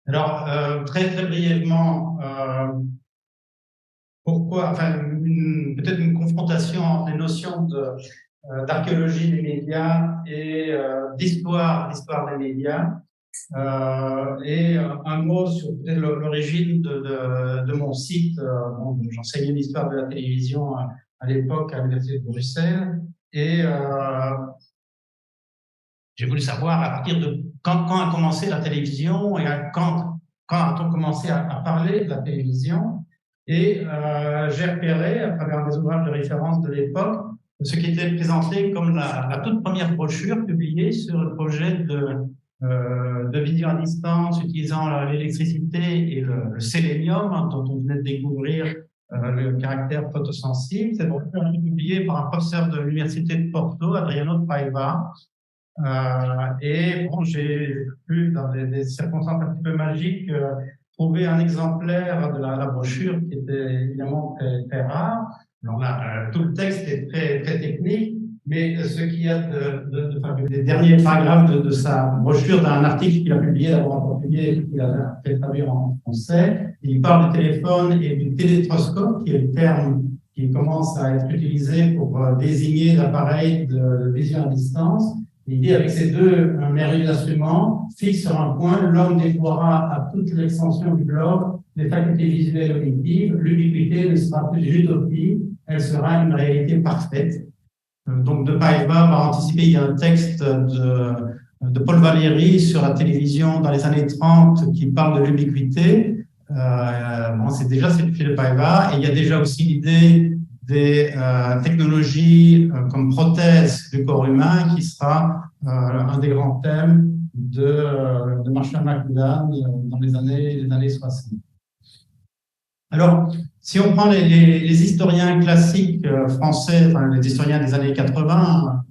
Alors, très, très brièvement, pourquoi, enfin, peut-être une confrontation entre les notions d'archéologie des médias et d'histoire des médias. Et un mot sur peut-être l'origine de mon site. Bon, j'enseignais l'histoire de la télévision à l'époque à l'Université de Bruxelles. Et j'ai voulu savoir à partir de quand a commencé la télévision et quand a-t-on commencé à parler de la télévision. Et j'ai repéré, à travers des ouvrages de référence de l'époque, ce qui était présenté comme la toute première brochure publiée sur le projet de vision à distance utilisant l'électricité et le sélénium, hein, dont on venait de découvrir le caractère photosensible. Cette brochure a été publiée par un professeur de l'université de Porto, Adriano Paiva. Et bon, j'ai pu, dans des circonstances un petit peu magiques, trouver un exemplaire de la brochure qui était évidemment très, très rare. Alors là, tout le texte est très, très technique, mais ce qu'il y a des derniers paragraphes de sa brochure, d'un article qu'il a publié d'abord en portugais et qu'il a fait traduire en français, il parle du téléphone et du télétroscope, qui est le terme qui commence à être utilisé pour désigner l'appareil de vision à distance. Il dit, avec ces deux merveilleux instruments, fixe sur un point, l'homme déploiera à toute l'extension du globe les facultés visuelles auditives, l'ubiquité ne sera plus une utopie, elle sera une réalité parfaite. Donc, de Paiva va anticiper, il y a un texte de Paul Valéry sur la télévision dans les années 30 qui parle de l'ubiquité. Bon, c'est déjà chez de Paiva, et il y a déjà aussi l'idée des technologies comme prothèse du corps humain, qui sera un des grands thèmes de Marshall McLuhan dans les années 60. Alors, si on prend les historiens classiques français, enfin les historiens des années 80,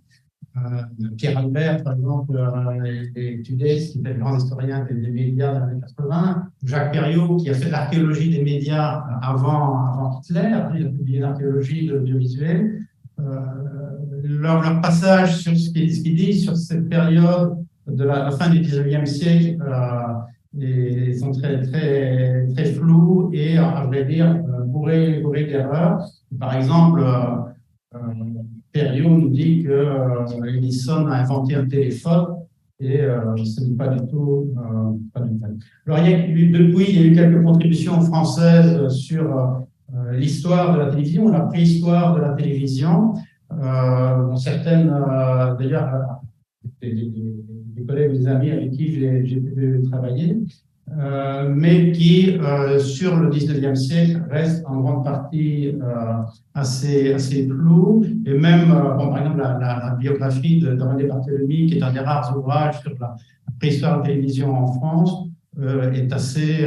Pierre Albert, par exemple, et Tudès, qui était le grand historien des médias des années 80, Jacques Perriot, qui a fait l'archéologie des médias avant Hitler, il a publié l'archéologie de l'audiovisuel. Leur passage sur ce qu'il dit sur cette période de la fin du 19e siècle sont très, très, très flous et, à vrai dire, bourrés d'erreurs. Par exemple, Perriot nous dit que Edison a inventé un téléphone et ce n'est pas du tout pas du tout. Alors, depuis, il y a eu quelques contributions françaises sur l'histoire de la télévision, la préhistoire de la télévision. Certaines, d'ailleurs, des collègues, des amis avec qui j'ai pu travailler, mais qui, sur le 19e siècle, restent en grande partie assez floues. Et même, bon, par exemple, la biographie de René Barthélemy, qui est un des rares ouvrages sur la préhistoire de la télévision en France, est assez,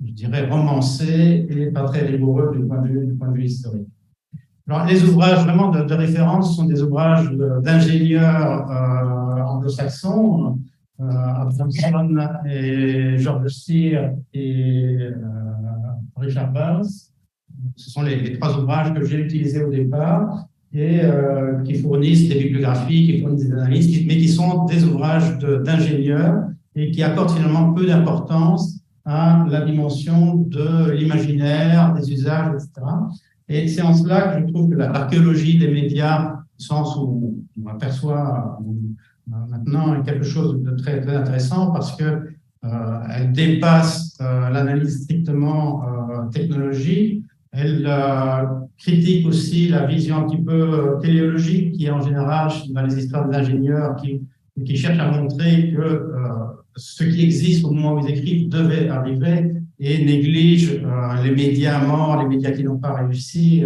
je dirais, romancé et pas très rigoureux du point de vue historique. Alors, les ouvrages vraiment de référence sont des ouvrages d'ingénieurs anglo-saxons, Abramson et George Steer et Richard Burns. Ce sont les trois ouvrages que j'ai utilisés au départ et qui fournissent des bibliographies, qui fournissent des analyses, mais qui sont des ouvrages d'ingénieurs et qui accordent finalement peu d'importance à la dimension de l'imaginaire, des usages, etc. Et c'est en cela que je trouve que l'archéologie des médias, au sens où on aperçoit maintenant quelque chose de très, très intéressant, parce que elle dépasse l'analyse strictement technologique. Elle critique aussi la vision un petit peu téléologique qui est en général dans les histoires des ingénieurs qui cherchent à montrer que ce qui existe au moment où ils écrivent devait arriver et néglige les médias morts, les médias qui n'ont pas réussi.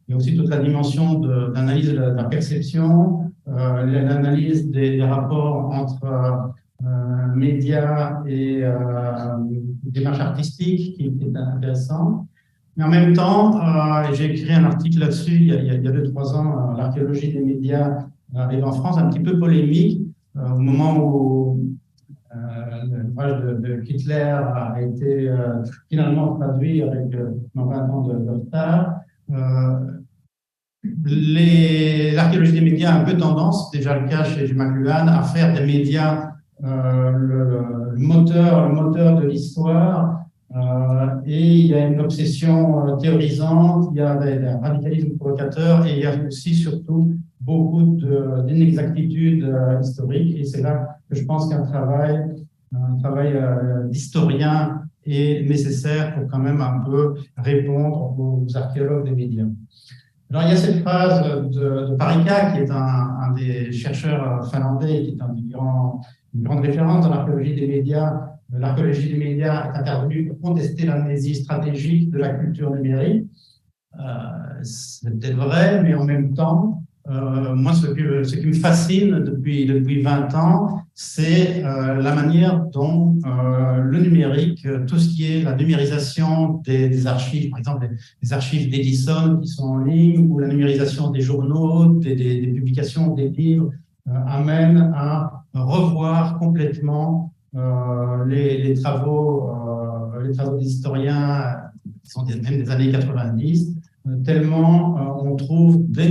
Il y a aussi toute la dimension d'analyse de la perception, l'analyse des rapports entre médias et démarches artistiques qui est intéressant. Mais en même temps, j'ai écrit un article là-dessus il y a 2-3 ans, l'archéologie des médias arrive en France, un petit peu polémique, au moment où l'ouvrage de Hitler a été finalement traduit avec 20 ans de retard. L'archéologie des médias a un peu tendance, c'est déjà le cas chez McLuhan, à faire des médias le moteur de l'histoire. Et il y a une obsession théorisante, il y a des radicalismes provocateurs et il y a aussi surtout beaucoup d'inexactitudes historiques. Et c'est là que je pense qu'un travail d'historien est nécessaire pour quand même un peu répondre aux archéologues des médias. Alors, il y a cette phrase de Parikka, qui est un des chercheurs finlandais, qui est une grande référence dans l'archéologie des médias. L'archéologie des médias est intervenue pour contester l'amnésie stratégique de la culture numérique. C'est peut-être vrai, mais en même temps, moi, ce qui me fascine depuis 20 ans, c'est la manière dont le numérique, tout ce qui est la numérisation des archives, par exemple les archives d'Edison qui sont en ligne, ou la numérisation des journaux, des publications, des livres, amène à revoir complètement les travaux des historiens qui sont même des années 90, tellement on trouve de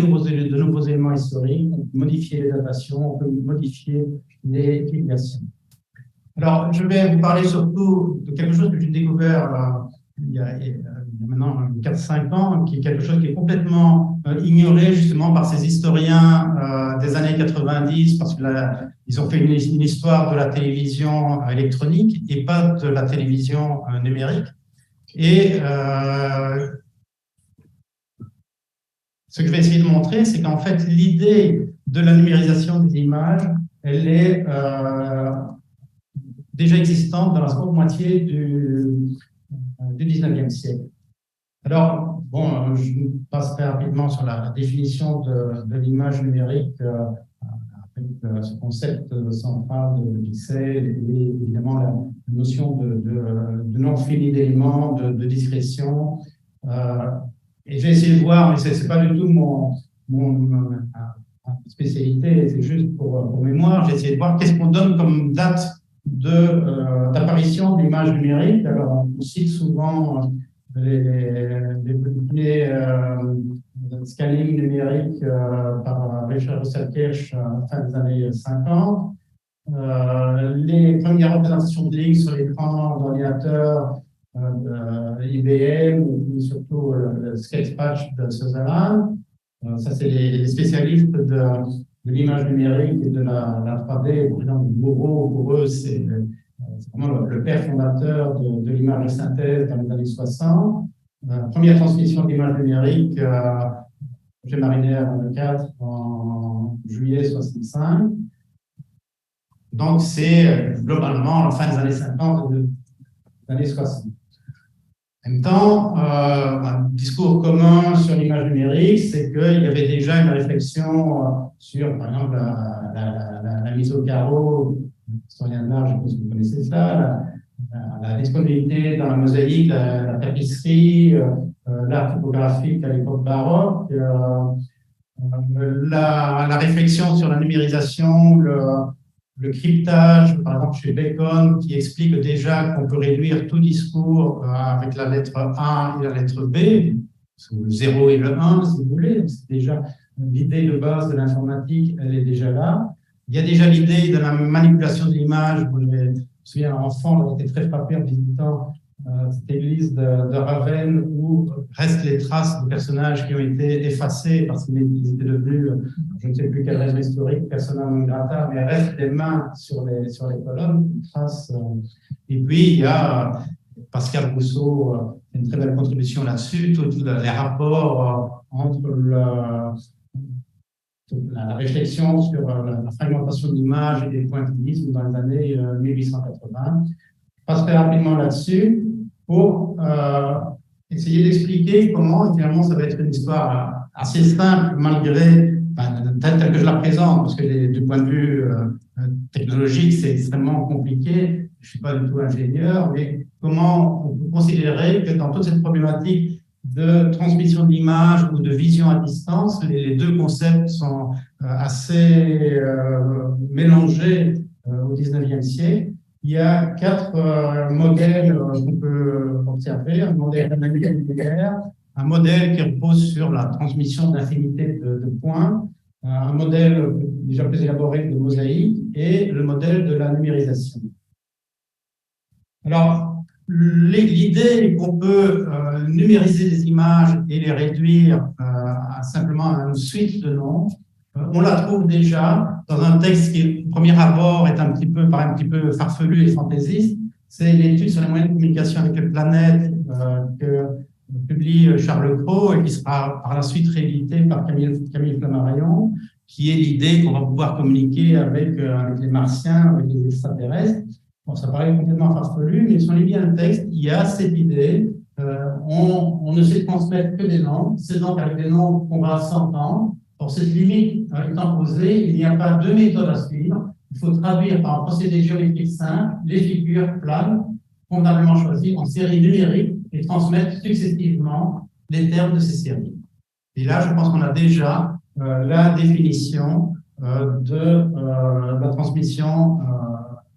nouveaux éléments historiques, on peut modifier les datations, on peut modifier les filiations. Alors, je vais vous parler surtout de quelque chose que j'ai découvert il y a maintenant 4-5 ans, qui est quelque chose qui est complètement ignoré justement par ces historiens des années 90, parce qu'ils ont fait une histoire de la télévision électronique et pas de la télévision numérique. Et ce que je vais essayer de montrer, c'est qu'en fait, l'idée de la numérisation des images, elle est déjà existante dans la seconde moitié du 19e siècle. Alors, bon, je passe très rapidement sur la définition de l'image numérique avec ce concept central de pixels et évidemment la notion de nombre fini d'éléments, de discrétion. Et j'ai essayé de voir, mais ce n'est pas du tout mon spécialité, c'est juste pour mémoire, j'ai essayé de voir qu'est-ce qu'on donne comme date d'apparition de l'image numérique. Alors, on cite souvent les premiers scanning numérique par Richard Russell-Kirch à la fin des années 50. Les premières représentations de lignes sur l'écran d'ordinateur IBM, et surtout le Sketchpatch de Sutherland. Ça, c'est les spécialistes de l'image numérique et de la 3D. Par exemple, Moreau, pour eux, c'est vraiment le père fondateur de l'image de synthèse dans les années 60. Première transmission d'image numérique chez Mariner 4 en juillet 65. Donc, c'est globalement la fin des années 50 et des années 60. En même temps, un discours commun sur l'image numérique, c'est qu'il y avait déjà une réflexion sur, par exemple, la mise au carreau, historien de l'art, je pense que vous connaissez ça, la disponibilité dans la mosaïque, la tapisserie, l'art typographique à l'époque baroque, la réflexion sur la numérisation, le cryptage, par exemple chez Bacon, qui explique déjà qu'on peut réduire tout discours avec la lettre A et la lettre B, le 0 et le 1, si vous voulez. C'est déjà l'idée de base de l'informatique, elle est déjà là. Il y a déjà l'idée de la manipulation de l'image. Je me souviens, enfant, j'étais très frappé en visitant cette église de Ravenne où restent les traces de personnages qui ont été effacés parce qu'ils étaient devenus, je ne sais plus quelle raison historique, persona non grata, mais restent des mains sur les colonnes, traces. Et puis, il y a Pascal Rousseau, une très belle contribution là-dessus, tous les rapports entre la réflexion sur la fragmentation de l'image et des pointillismes dans les années 1880. Je passe très rapidement là-dessus pour essayer d'expliquer comment, finalement, ça va être une histoire assez simple, malgré, telle que je la présente, parce que du point de vue technologique, c'est extrêmement compliqué. Je ne suis pas du tout ingénieur, mais comment on peut considérer que dans toute cette problématique de transmission de l'image ou de vision à distance, les deux concepts sont assez mélangés au 19e siècle. Il y a 4 modèles qu'on peut observer. Un modèle linéaire, un modèle qui repose sur la transmission d'infinité de points, un modèle déjà plus élaboré de mosaïque et le modèle de la numérisation. Alors, l'idée est qu'on peut numériser des images et les réduire à simplement une suite de noms. On la trouve déjà dans un texte qui, au premier abord, paraît un petit peu farfelu et fantaisiste. C'est l'étude sur les moyens de communication avec les planètes que publie Charles Cros et qui sera par la suite réédité par Camille Flammarion, qui est l'idée qu'on va pouvoir communiquer avec les Martiens, avec les extraterrestres. Bon, ça paraît complètement farfelu, mais si on lit bien le texte, il y a cette idée. On ne sait transmettre que des noms. C'est donc avec des noms qu'on va s'entendre. Pour cette limite étant posée, il n'y a pas de méthode à suivre. Il faut traduire par un procédé géométrique simple les figures planes, convenablement choisies en série numérique et transmettre successivement les termes de ces séries. Et là, je pense qu'on a déjà la définition de la transmission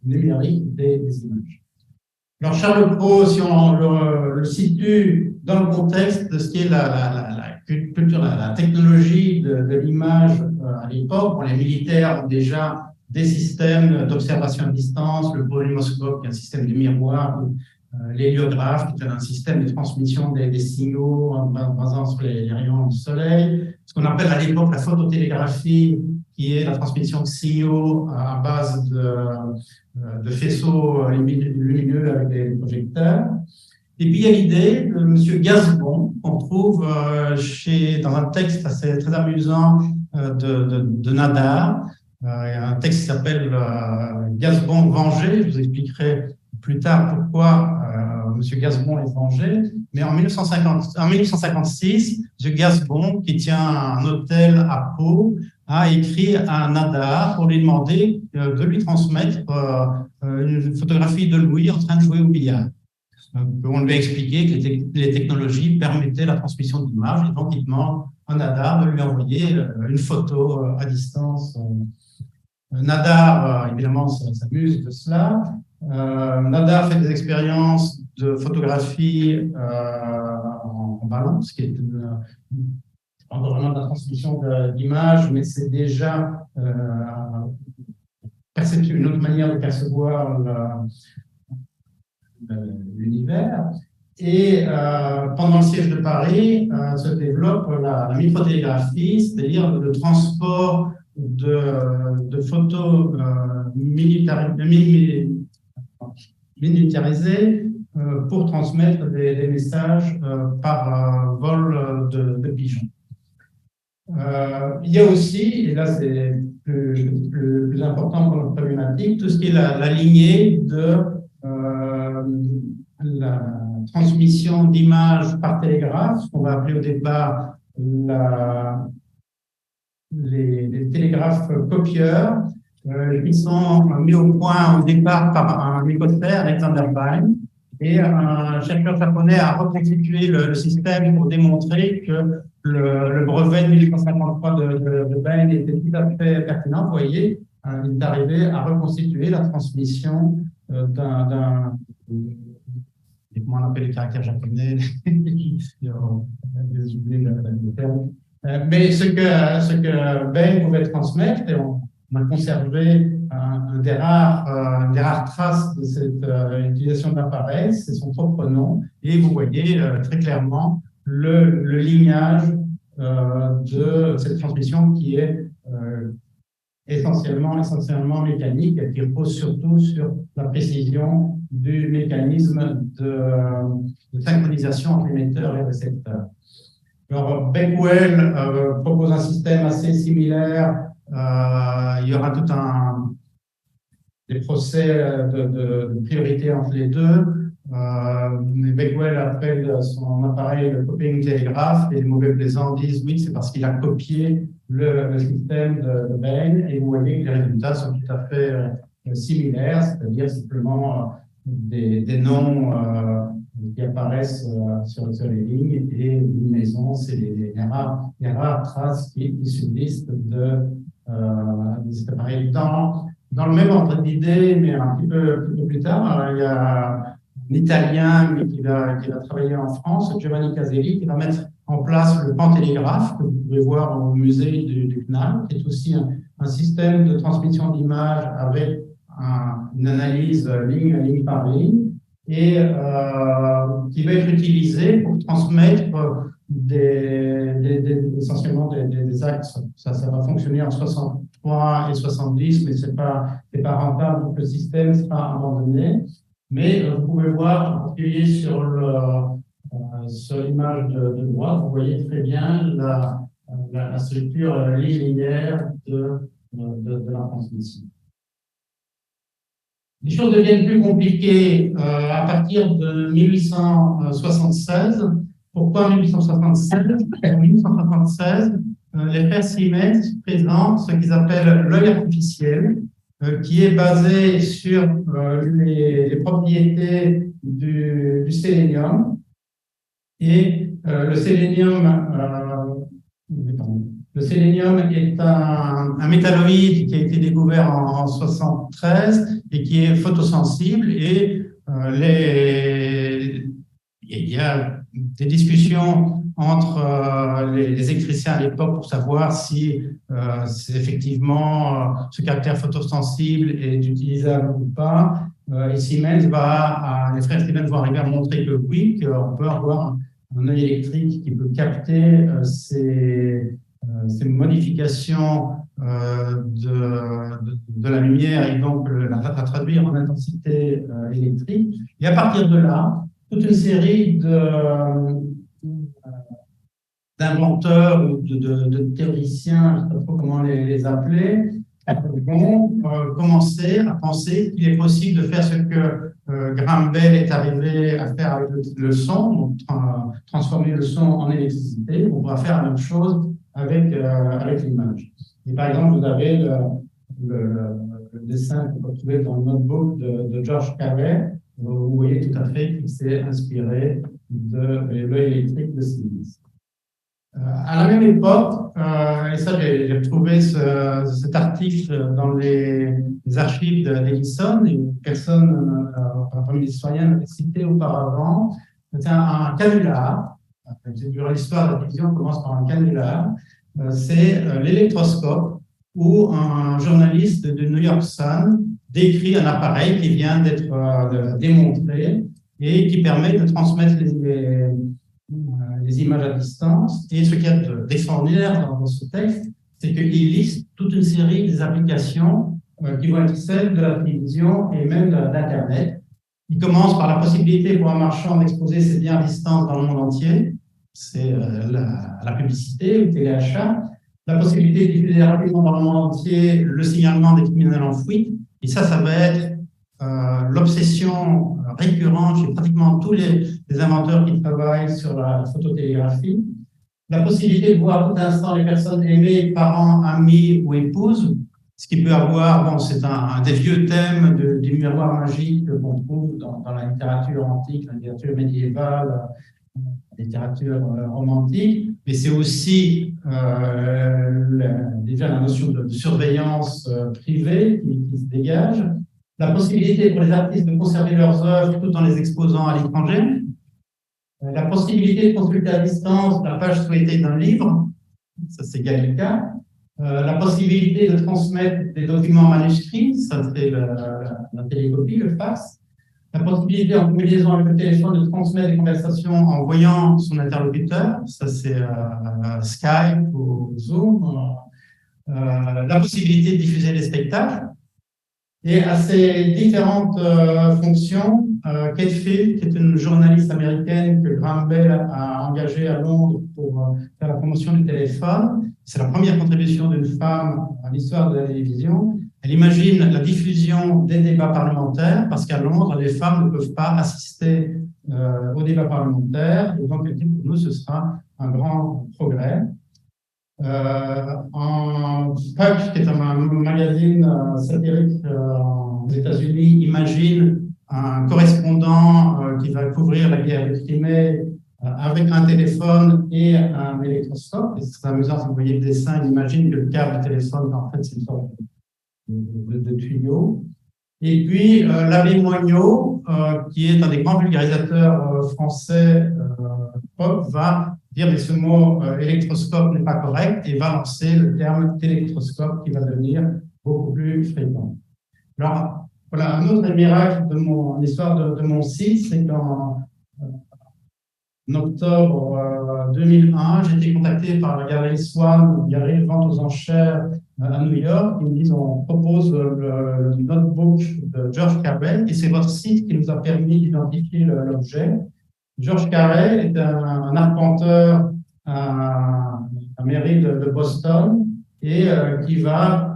numérique des images. Alors, Charles Cros, si on le situe dans le contexte de ce qui est la culture, la technologie de l'image à l'époque, les militaires ont déjà des systèmes d'observation à distance, le polymoscope, qui est un système de miroir, l'héliographe, qui est un système de transmission des signaux en basant sur les rayons du soleil, ce qu'on appelle à l'époque la phototélégraphie, qui est la transmission de signaux à base de faisceaux lumineux avec des projecteurs. Et puis il y a l'idée de M. Gasbon, qu'on trouve dans un texte très amusant de Nadar, un texte qui s'appelle Gasbon vengé. Je vous expliquerai plus tard pourquoi M. Gasbon est vengé. Mais en 1856, M. Gasbon, qui tient un hôtel à Pau, a écrit à Nadar pour lui demander de lui transmettre une photographie de Louis en train de jouer au billard. On lui a expliqué que les technologies permettaient la transmission d'images, et donc il demande à Nadar de lui envoyer une photo à distance. Nadar, évidemment, s'amuse de cela. Nadar fait des expériences de photographie en balance, qui est pas vraiment de la transmission d'images, mais c'est déjà une autre manière de percevoir l'univers. Et pendant le siège de Paris, se développe la microtélégraphie, c'est-à-dire le transport de photos miniaturisées pour transmettre des messages par vol de pigeons. Il y a aussi, et là c'est plus important pour notre problématique, tout ce qui est la lignée de la transmission d'images par télégraphe, ce qu'on va appeler au départ les télégraphes copieurs, qui sont mis au point au départ par un hélicoptère, Alexander Bain, et un chercheur japonais a reconstitué le système pour démontrer que le brevet de 1853 de Bain était tout à fait pertinent. Vous voyez, il est arrivé à reconstituer la transmission comment on appelle les caractères japonais, mais ce que Bain pouvait transmettre, et on a conservé des rares traces de cette utilisation d'appareils, c'est son propre nom, et vous voyez très clairement le lignage de cette transmission qui est essentiellement mécanique et qui repose surtout sur la précision du mécanisme de synchronisation entre émetteur et récepteur. Alors, Becquerel propose un système assez similaire. Il y aura des procès de priorité entre les deux. Becquerel appelle son appareil le copying télégraphe, et les mauvais plaisants disent oui, c'est parce qu'il a copié le système de Bain, et vous voyez que les résultats sont tout à fait similaires, c'est-à-dire simplement des noms qui apparaissent sur les lignes, et une maison, c'est les rares traces qui subsistent de cet appareil. Dans le même ordre d'idée, mais un petit peu plus tard, il y a un Italien mais qui va travailler en France, Giovanni Caselli, qui va mettre en place le pantélégraphe, que vous pouvez voir au musée du CNAM, qui est aussi un système de transmission d'images avec une analyse ligne par ligne. et qui va être utilisé pour transmettre essentiellement des axes. Ça va fonctionner en 63 et 70, mais c'est pas rentable, donc le système sera abandonné. Mais vous pouvez voir, en particulier sur l'image de droite, vous voyez très bien la structure linéaire de la transmission. Les choses deviennent plus compliquées à partir de 1876. Pourquoi 1876? En 1876, les frères Siemens présentent ce qu'ils appellent l'œil artificiel, qui est basé sur les propriétés du sélénium. Et le sélénium est un métalloïde qui a été découvert en 1973 et qui est photosensible. Et il y a des discussions entre les électriciens à l'époque pour savoir si effectivement ce caractère photosensible est utilisable ou pas. Et Siemens les frères Siemens vont arriver à montrer que oui, qu'on peut avoir un œil électrique qui peut capter ces modifications de la lumière et donc la traduire en intensité électrique. Et à partir de là, toute une série d'inventeurs ou de théoriciens, je ne sais pas trop comment les appeler, vont commencer à penser qu'il est possible de faire ce que Graham Bell est arrivé à faire avec le son, donc transformer le son en électricité. On va faire la même chose avec l'image. Et par exemple, vous avez le dessin que vous retrouvez dans le notebook de George Carey. Vous voyez tout à fait qu'il s'est inspiré de l'œil électrique de Siemens. À la même époque, et ça j'ai retrouvé cet article dans les archives d'Edison, et personne parmi les citoyens l'avait cité auparavant. C'est un canular. L'histoire de la télévision commence par un canular. C'est l'électroscope où un journaliste de New York Sun décrit un appareil qui vient d'être démontré et qui permet de transmettre les images à distance. Et ce qu'il y a d'extraordinaire dans ce texte, c'est qu'il liste toute une série des applications qui vont être celles de la télévision et même d'Internet. Il commence par la possibilité pour un marchand d'exposer ses biens à distance dans le monde entier. C'est la publicité, le téléachat. La possibilité de diffuser rapidement dans le monde entier le signalement des criminels en fuite. Et ça va être l'obsession récurrente chez pratiquement tous les inventeurs qui travaillent sur la phototélégraphie. La possibilité de voir à tout instant les personnes aimées, parents, amis ou épouses, ce qui peut avoir, c'est un des vieux thèmes du miroir magique qu'on trouve dans la littérature antique, la littérature médiévale, la littérature romantique, mais c'est aussi déjà la notion de surveillance privée qui se dégage. La possibilité pour les artistes de conserver leurs œuvres tout en les exposant à l'étranger. La possibilité de consulter à distance la page souhaitée d'un livre, ça c'est Gallica. La possibilité de transmettre des documents manuscrits, ça c'est la télécopie, le fax. La possibilité en combinaison avec le téléphone de transmettre des conversations en voyant son interlocuteur, ça c'est Skype ou Zoom. La possibilité de diffuser des spectacles. Et à ces différentes fonctions, Kate Field, qui est une journaliste américaine que Graham Bell a engagée à Londres pour faire la promotion du téléphone, c'est la première contribution d'une femme à l'histoire de la télévision. Elle imagine la diffusion des débats parlementaires, parce qu'à Londres, les femmes ne peuvent pas assister aux débats parlementaires. Et donc, elle dit, pour nous, ce sera un grand progrès. En Puck, qui est un magazine satirique aux États-Unis, imagine un correspondant qui va couvrir la guerre de Crimée avec un téléphone et un électroscope. Et c'est amusant, si vous voyez le dessin, il imagine que le câble du téléphone, en fait, c'est une sorte de tuyau. Et puis, l'abbé Moignot, qui est un des grands vulgarisateurs français pop, va dire que ce mot électroscope n'est pas correct et va lancer le terme télélectroscope qui va devenir beaucoup plus fréquent. Alors, Voilà, un autre miracle de l'histoire de mon site, c'est qu'en octobre 2001, j'ai été contacté par la galerie Swan, une galerie de vente aux enchères à New York. Ils me disent on propose le notebook de George Carey et c'est votre site qui nous a permis d'identifier l'objet. George Carey est un arpenteur à la mairie de Boston et qui va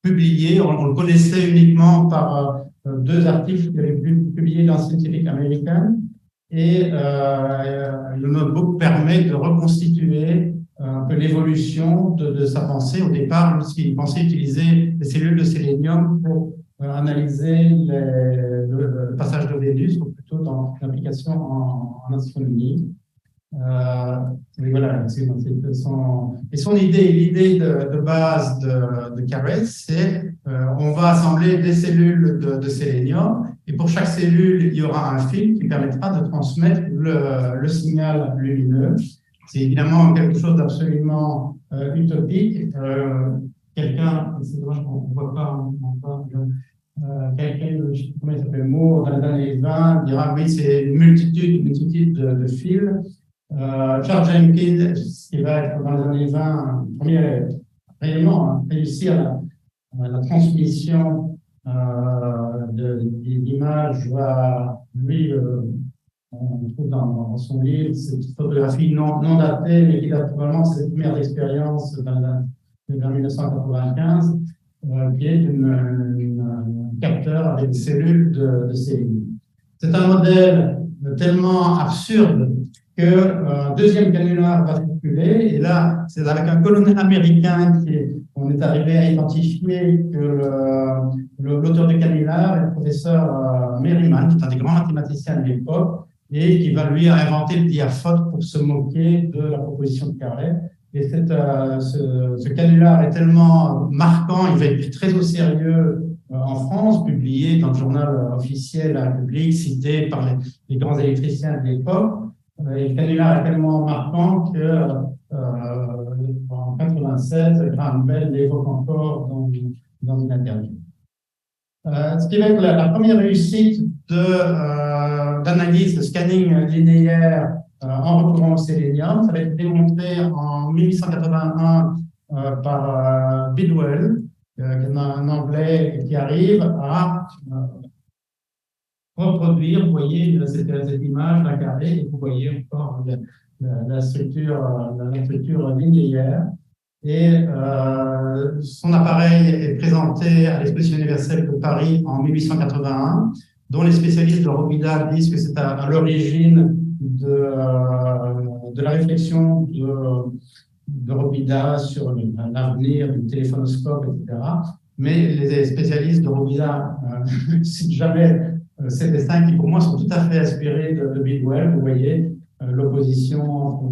publier, on le connaissait uniquement par deux articles qu'il avait publiés dans Scientific American. Et le notebook permet de reconstituer un peu l'évolution de sa pensée. Au départ, lorsqu'il pensait utiliser les cellules de sélénium pour analyser le passage de Vénus, ou plutôt dans l'application en astronomie. Oui, voilà, et son idée, l'idée de base de Carey, c'est on va assembler des cellules de sélénium et pour chaque cellule, il y aura un fil qui permettra de transmettre le signal lumineux. C'est évidemment quelque chose d'absolument utopique. Quelqu'un, c'est dommage qu'on ne voit pas encore, quelqu'un, je ne sais pas comment il s'appelle, Moore, dans les années 20, dira oui, c'est une multitude de fils. Charles Jenkins, qui va être dans les années 20, un premier réellement réussir la transmission d'images, lui, on trouve dans son livre cette photographie non datée, mais qui date probablement de ses premières expériences vers 1995, qui est un capteur avec des cellules de cellules. C'est un modèle tellement absurde que deuxième canular va circuler, et là, c'est avec un colonel américain on est arrivé à identifier que l'auteur du canular est le professeur Merriman, qui est un des grands mathématiciens de l'époque, et qui va lui inventer le diaphote pour se moquer de la proposition de Carey. Et ce canular est tellement marquant, il va être pris très au sérieux en France, publié dans le journal officiel La République, cité par les grands électriciens de l'époque. Et le canular est tellement marquant que en 1996, Graham Bell l'évoque encore dans une interview. Ce qui va être la première réussite d'analyse de scanning linéaire en recourant au sélénium, ça va être démontré en 1881 par Bidwell, un Anglais qui arrive à reproduire, vous voyez, cette image d'un carré, et vous voyez encore la structure linéaire. Et son appareil est présenté à l'Exposition universelle de Paris en 1881, dont les spécialistes de Robida disent que c'est à l'origine de la réflexion de Robida sur l'avenir du téléphonoscope, etc. Mais les spécialistes de Robida citent jamais ces dessins qui, pour moi, sont tout à fait inspirés de Bidwell. Vous voyez l'opposition entre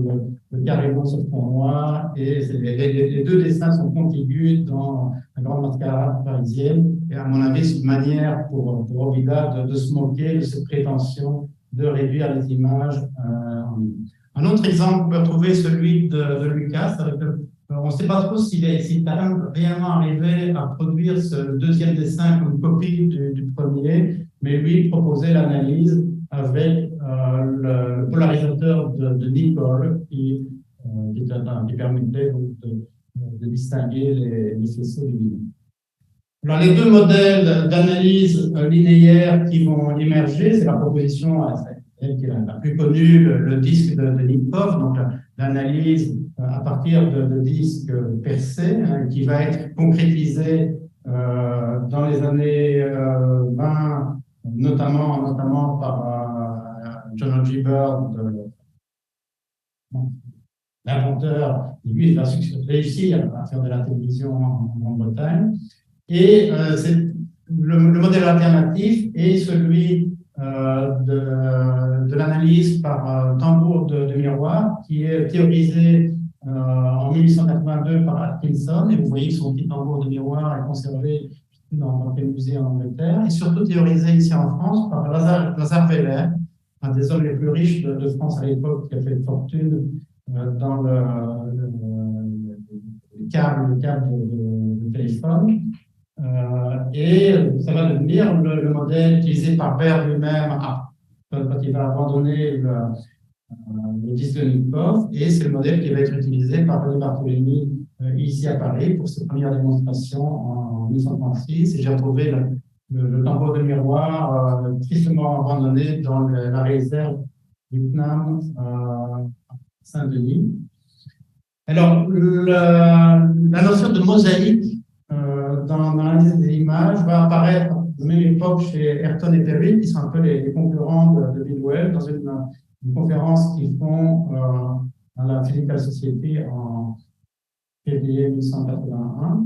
le carré blanc sur fond noir, et les deux dessins sont contigus dans la grande mascarade parisienne. Et à mon avis, c'est une manière pour Robida de se moquer de cette prétention de réduire les images en ligne. Un autre exemple, on peut retrouver celui de Lucas. On ne sait pas trop s'il est réellement arrivé à produire ce deuxième dessin comme copie du premier, mais lui proposait l'analyse avec le polarisateur de Nicholl qui permettait de distinguer les faisceaux lumineux. Alors, les deux modèles d'analyse linéaire qui vont émerger, c'est la proposition qui est la plus connue, le disque de Nipkow, donc l'analyse à partir de disques percés, qui va être concrétisé dans les années 20, notamment par John G. Bird, l'inventeur, lui, il va réussir à faire de la télévision en Grande-Bretagne. Et le modèle alternatif est celui de l'analyse par tambour de miroir, qui est théorisé en 1882 par Atkinson. Et vous voyez que son petit tambour de miroir est conservé dans quel musée en Angleterre, et surtout théorisé ici en France par Lazare Weller, un des hommes les plus riches de France à l'époque, qui a fait fortune dans le câble de téléphone. Et ça va devenir le modèle utilisé par Baird lui-même quand il va abandonner le disque de Nipkow, et c'est le modèle qui va être utilisé par René Barthélémy ici à Paris pour ses premières démonstrations en 1936. Et j'ai retrouvé le tambour de miroir tristement abandonné dans la réserve du CNAM Saint-Denis. Alors, la notion de mosaïque dans l'analyse des images va apparaître à la même époque chez Ayrton et Perry, qui sont un peu les concurrents de Bidwell, dans une conférence qu'ils font à la Physical Society en février 1881.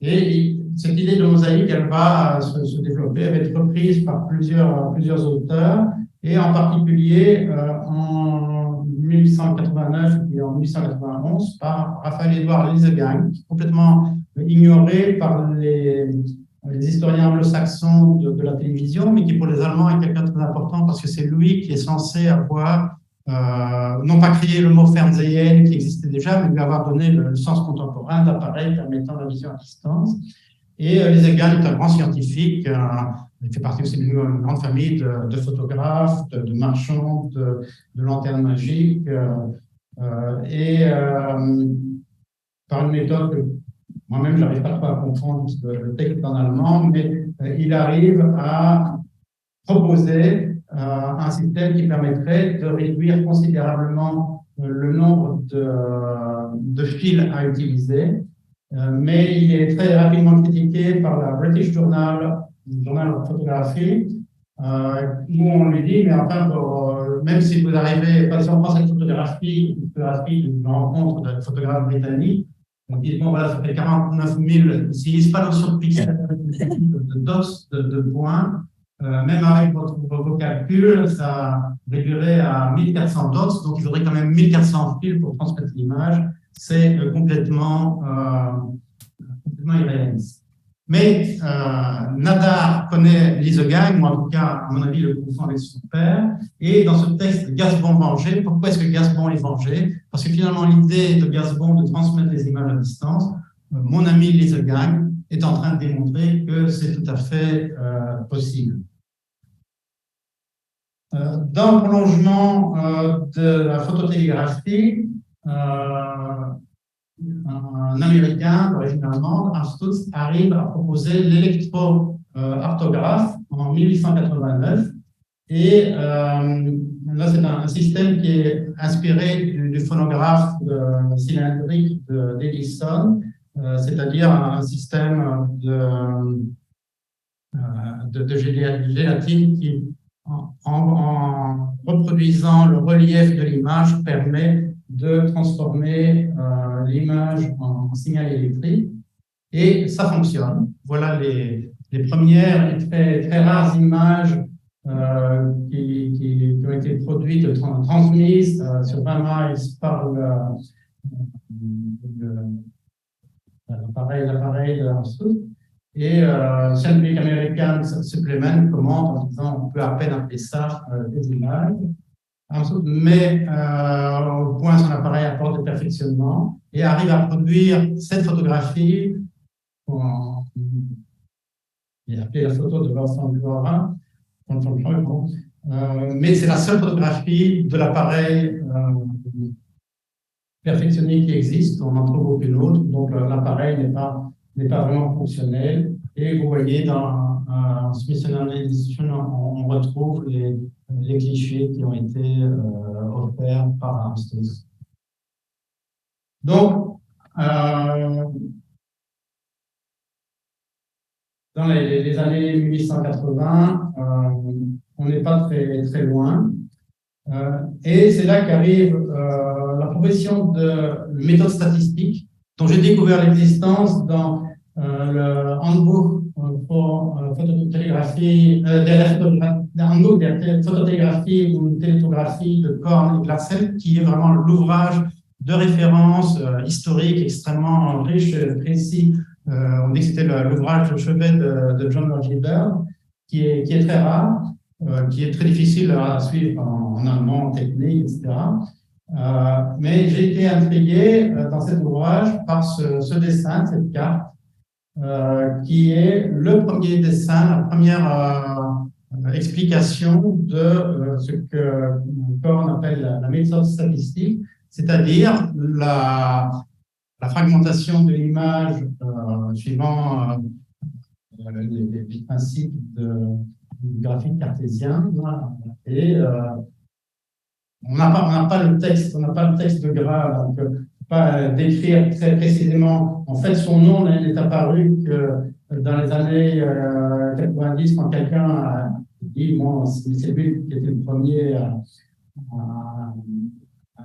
Et cette idée de mosaïque, elle va se développer, elle va être reprise par plusieurs auteurs, et en particulier en 1889 et en 1891 par Raphaël-Édouard Liesegang, complètement ignoré par les historiens anglo-saxons de la télévision, mais qui pour les Allemands est quelqu'un de très important parce que c'est lui qui est censé avoir non pas créé le mot Fernsehen qui existait déjà, mais lui avoir donné le sens contemporain d'appareil permettant la vision à distance. Et Liesegang est un grand scientifique, il fait partie aussi d'une grande famille de photographes, de marchands, de lanternes magiques, par une méthode que moi-même, je n'arrive pas trop à comprendre parce que le texte est en allemand, mais il arrive à proposer un système qui permettrait de réduire considérablement le nombre de fils à utiliser. Mais il est très rapidement critiqué par la British Journal, Journal of Photography, où on lui dit, mais enfin, même si vous arrivez, si on prend cette photographie d'une rencontre de photographes britanniques, on dit, bon, voilà, ça fait 49 000, ils n'utilisent pas la notion de pixels, de dots, de points. Même avec vos calculs, ça réduirait à 1400 dots, donc il faudrait quand même 1400 fils pour transmettre l'image. C'est complètement irréaliste. Mais Nadar connaît Liesegang, ou en tout cas, à mon avis, le confond avec son père. Et dans ce texte, Gasbon vengé, pourquoi est-ce que Gasbon est vengé? Parce que finalement, l'idée de Gasbon de transmettre les images à distance, mon ami Liesegang est en train de démontrer que c'est tout à fait possible. Dans le prolongement de la phototélégraphie, un Américain d'origine allemande, Hans Stutz, arrive à proposer l'électro-artographe en 1889. Et là, c'est un système qui est inspiré du phonographe cylindrique d'Edison, c'est-à-dire un système de gélatine qui, en reproduisant le relief de l'image, permet de transformer l'image en signal électrique. Et ça fonctionne. Voilà les premières et très rares images qui ont été produites, transmises sur 20 miles par l'appareil de Armstrong. Et Scientific American Supplement commente en disant on peut à peine appeler ça des images. Mais au point son appareil apporte de perfectionnement et arrive à produire cette photographie, il a appelé la photo de Vincent Dubois, mais c'est la seule photographie de l'appareil perfectionné qui existe, on n'en trouve aucune autre, donc l'appareil n'est pas vraiment fonctionnel. Et vous voyez, dans Smithsonian Edition, on retrouve les clichés qui ont été offerts par Armstrong. Donc, dans les années 1880, on n'est pas très loin. Et c'est là qu'arrive la proposition de méthode statistique, dont j'ai découvert l'existence dans le Handbook pour phototélégraphie, handbook des phototélégrammies ou télétographie de Korn et Glatzel, qui est vraiment l'ouvrage de référence historique extrêmement riche et précis. On dit que c'était l'ouvrage de chevet de John Gilbert, qui est très rare, qui est très difficile à suivre en allemand, en technique, etc. Mais j'ai été intrigué dans cet ouvrage par ce dessin, cette carte, qui est le premier dessin, la première explication de ce que on appelle la méthode statistique, c'est-à-dire la fragmentation de l'image suivant les principes du graphique cartésien. Voilà. Et on n'a pas le texte, on n'a pas le texte de Gras, donc pas décrire très précisément. En fait, son nom n'est apparu que dans les années 90, quand quelqu'un a dit, bon, c'est lui qui était le premier à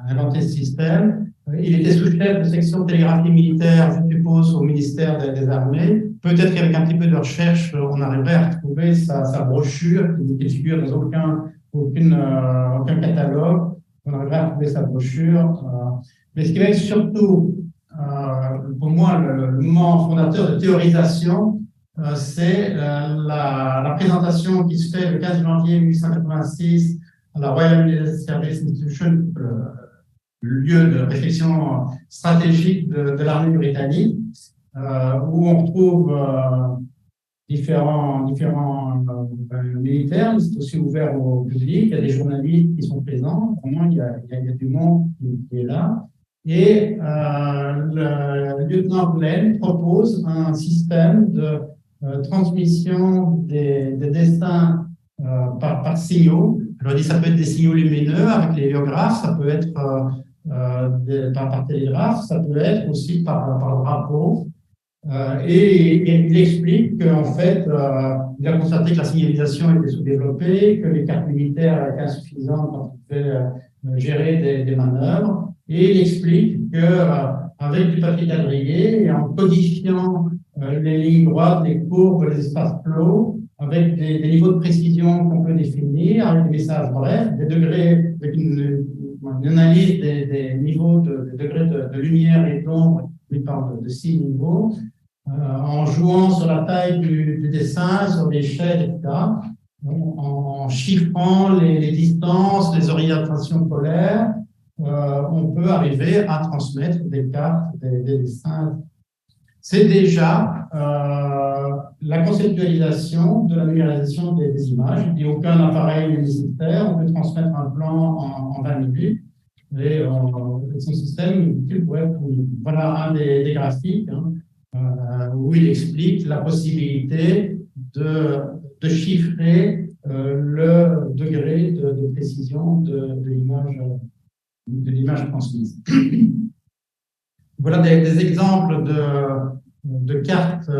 inventer ce système. Il était sous-chef de section télégraphie militaire, je suppose, au ministère des Armées. Peut-être qu'avec un petit peu de recherche, on arriverait à retrouver sa brochure, qui ne figure dans aucun catalogue. On arriverait à trouver sa brochure. Mais ce qui va être surtout, pour moi, le moment fondateur de théorisation, c'est la présentation qui se fait le 15 janvier 1886 à la Royal Military Service Institution, le lieu de réflexion stratégique de l'armée britannique, où on retrouve différents militaires. C'est aussi ouvert au public. Il y a des journalistes qui sont présents. Vraiment, il y a du monde qui est là. Et le lieutenant Glenn propose un système de transmission des dessins par signaux. Alors, ça peut être des signaux lumineux avec les héliographes, ça peut être par télégraphe, ça peut être aussi par drapeau. Et il explique qu'en fait, il a constaté que la signalisation était sous-développée, que les cartes militaires étaient insuffisantes quand il fait gérer des manœuvres. Et il explique qu'avec du papier quadrillé et en codifiant les lignes droites, les courbes, les espaces clos, avec des niveaux de précision qu'on peut définir, avec des messages brefs, des degrés, avec une analyse des niveaux de degrés de lumière et d'ombre, il parle de 6 niveaux, en jouant sur la taille du dessin, sur l'échelle, etc., en chiffrant les distances, les orientations polaires, on peut arriver à transmettre des cartes, des dessins. C'est déjà la conceptualisation de la numérisation des images. Il n'y a aucun appareil nécessaire, on peut transmettre un plan en 20 minutes. Et son système, voilà un des graphiques où il explique la possibilité de chiffrer le degré de précision de l'image transmise. Voilà des exemples de cartes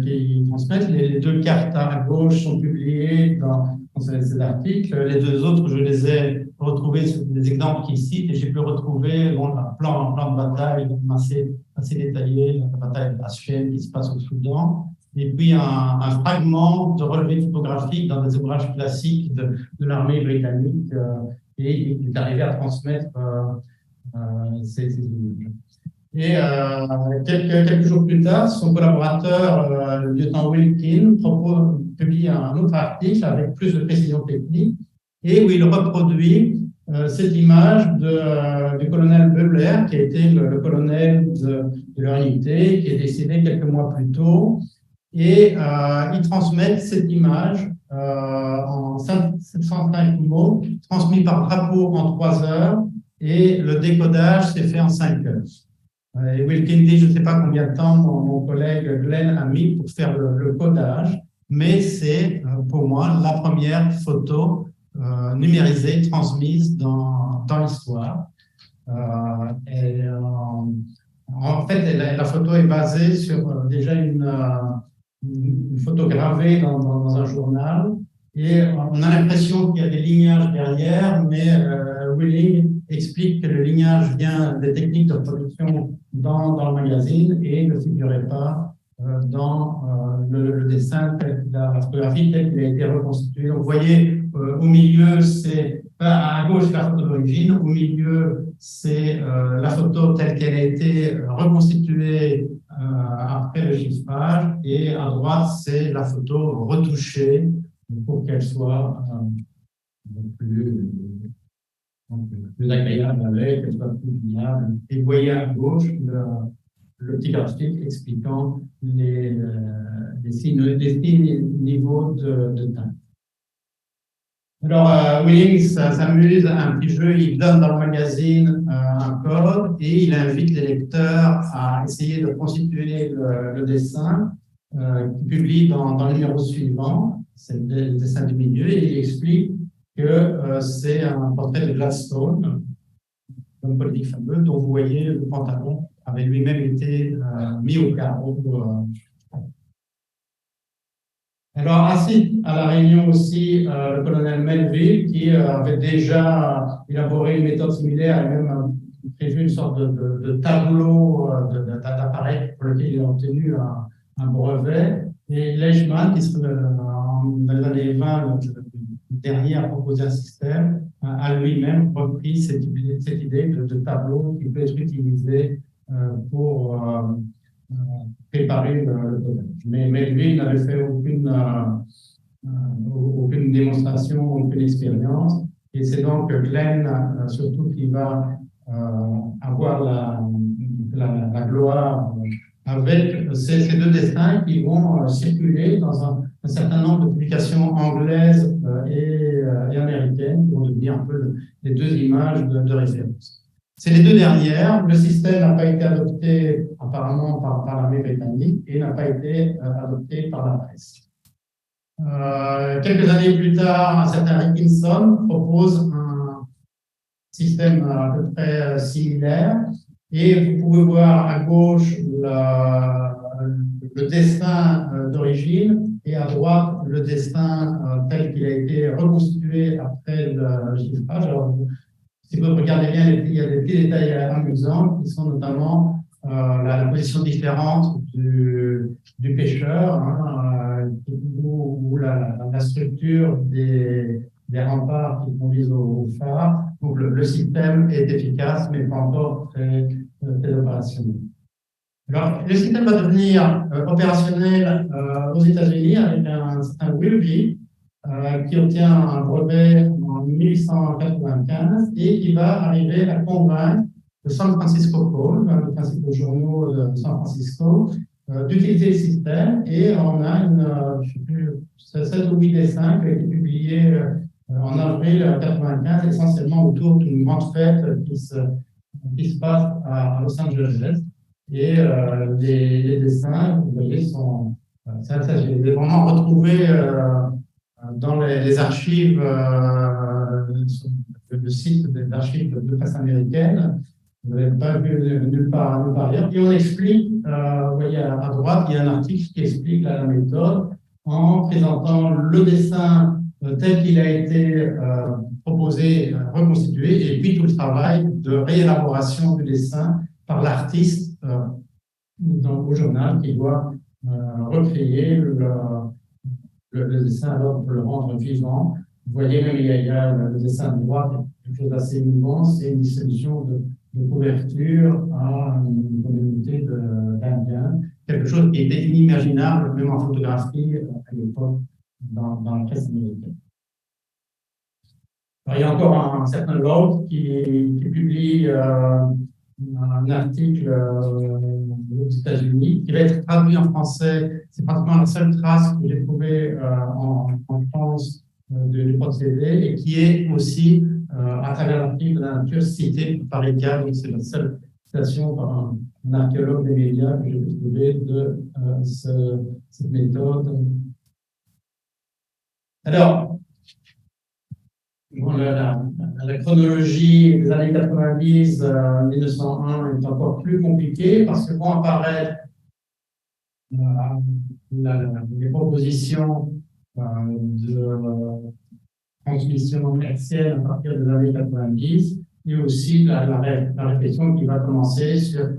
qui transmettent. Les deux cartes à gauche sont publiées dans ces articles. Les deux autres, je les ai retrouvés sur des exemples qu'ils citent et j'ai pu retrouver un plan de bataille assez détaillé, la bataille d'Ashen qui se passe au Soudan. Et puis un fragment de relevé photographique dans des ouvrages classiques de l'armée britannique. Et il est arrivé à transmettre ces images. Et quelques jours plus tard, son collaborateur, le lieutenant Wilkin, publie un autre article avec plus de précision technique et où il reproduit cette image du colonel Butler, qui a été le colonel de leur unité, qui est décédé quelques mois plus tôt. Et ils transmettent cette image en 705 mots, transmis par drapeau en 3 heures, et le décodage s'est fait en 5 heures. Et Wilkin dit, je ne sais pas combien de temps mon collègue Glenn a mis pour faire le codage, mais c'est pour moi la première photo numérisée, transmise dans l'histoire. En fait, la photo est basée sur déjà une photo gravée dans un journal, et on a l'impression qu'il y a des lignages derrière, mais Willing explique que le lignage vient des techniques de production dans le magazine et ne figurait pas dans le dessin, la photographie telle qu'il a été reconstitué. Donc, vous voyez, au milieu, c'est à gauche la photo d'origine, au milieu, c'est la photo telle qu'elle a été reconstituée après le chiffrage, et à droite, c'est la photo retouchée pour qu'elle soit plus agréable avec, qu'elle soit plus liable. Et vous voyez à gauche le petit graphique expliquant les six niveaux de teinte. Alors, Willings s'amuse à un petit jeu, il donne dans le magazine un code et il invite les lecteurs à essayer de constituer le dessin qu'il publie dans le numéro suivant, c'est le dessin du milieu, et il explique que c'est un portrait de Gladstone, l'homme politique fameux, dont vous voyez le pantalon avait lui-même été mis au carreau. Alors, assis à la Réunion aussi, le colonel Melville, qui avait déjà élaboré une méthode similaire et même prévu une sorte de tableau d'appareil pour lequel il a obtenu un brevet. Et Leishman, qui dans les années 20, le dernier à proposer un système, a lui-même repris cette idée de tableau qui peut être utilisé pour préparer le domaine. Mais lui, il n'avait fait aucune démonstration, aucune expérience. Et c'est donc Glenn, surtout, qui va avoir la gloire avec ces deux dessins qui vont circuler dans un certain nombre de publications anglaises et américaines qui vont devenir un peu les deux images de référence. C'est les deux dernières. Le système n'a pas été adopté apparemment par l'armée britannique et n'a pas été adopté par la presse. Quelques années plus tard, un certain Rickinson propose un système à peu près similaire et vous pouvez voir à gauche le dessin d'origine et à droite le dessin tel qu'il a été reconstitué après le chiffrage. Alors, si vous regardez bien, il y a des petits détails amusants qui sont notamment la position différente du pêcheur, hein, ou la structure des remparts qui conduisent au phare. Donc le système est efficace, mais pas encore très opérationnel. Alors, le système va devenir opérationnel aux États-Unis avec un certain Wilby, qui obtient un brevet en 1895 et qui va arriver à convaincre le San Francisco Call, l'un des principaux journaux de San Francisco, d'utiliser le système. Et on a je sais plus, 7 ou 8 dessins qui ont été publiés en avril 1995, essentiellement autour d'une grande fête qui se passe à Los Angeles. Et les dessins, vous voyez, j'ai vraiment retrouvé dans les archives, le site des archives de presse américaine. Vous n'avez pas vu nulle part ailleurs. Et on explique, vous voyez à droite, il y a un article qui explique la méthode en présentant le dessin tel qu'il a été proposé, reconstitué, et puis tout le travail de réélaboration du dessin par l'artiste au journal qui doit recréer le dessin alors pour le rendre vivant. Vous voyez même, il y a le dessin de droite, quelque chose d'assez émouvant, c'est une distribution de couverture à une communauté d'Indiens, quelque chose qui était inimaginable, même en photographie à l'époque, dans la presse américaine. Alors, il y a encore un certain Lord qui publie un article aux États-Unis qui va être traduit en français. C'est pratiquement la seule trace que j'ai trouvée en France du procédé et qui est aussi, à travers l'article de la nature, cité par Edia. Donc, c'est la seule citation par un archéologue des médias que j'ai trouvé de cette méthode. Alors, bon, la chronologie des années 90, 1901 est encore plus compliquée parce que vont apparaître les propositions de transmission hertzienne à partir des années 90 et aussi la réflexion qui va commencer sur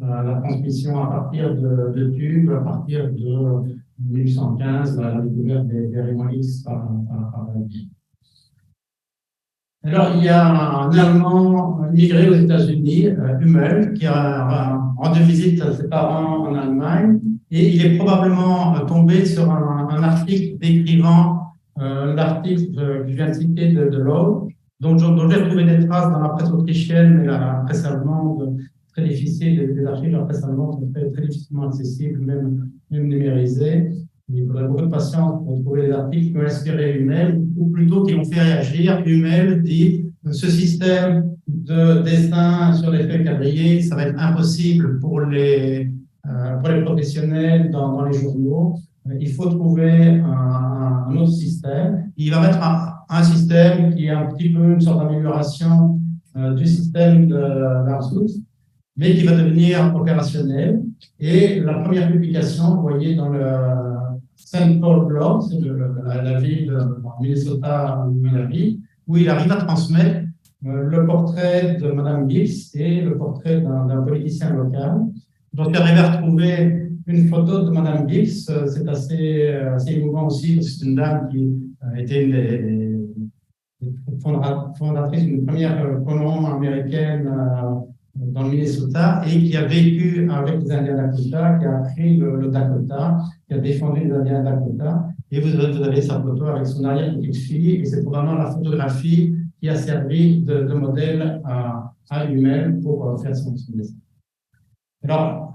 la transmission à partir de tubes, à partir de 1815, la découverte des rayons X par la vie. Alors, il y a un Allemand migré aux États-Unis, Hummel, qui a rendu visite à ses parents en Allemagne, et il est probablement tombé sur un article décrivant l'article que je viens de citer de Lowe, dont j'ai retrouvé des traces dans la presse autrichienne et la presse allemande très difficile. Les archives récemment sont très difficilement accessibles, même numérisées. Il faudrait beaucoup de patience pour trouver des articles qui ont inspiré Hummel, ou plutôt qui ont fait réagir. Hummel dit ce système de dessin sur les feuilles quadrillées, ça va être impossible pour les professionnels dans les journaux. Il faut trouver un autre système. Il va mettre un système qui est un petit peu une sorte d'amélioration du système d'Arndt, mais qui va devenir opérationnel. Et la première publication, vous voyez dans le St. Paul Blog, c'est la ville de Minnesota où il habite, où il arrive à transmettre le portrait de Mme Gibbs et le portrait d'un politicien local. Donc, il arrive à retrouver une photo de Mme Gibbs. C'est assez émouvant aussi, parce que c'est une dame qui était une des fondatrices d'une première colonie américaine dans le Minnesota et qui a vécu avec les Indiens Dakota, qui a appris le Dakota, qui a défendu les Indiens Dakota. Et vous avez sa photo avec son arrière-petite-fille, et c'est probablement la photographie qui a servi de modèle à lui-même pour faire son dessin. Alors,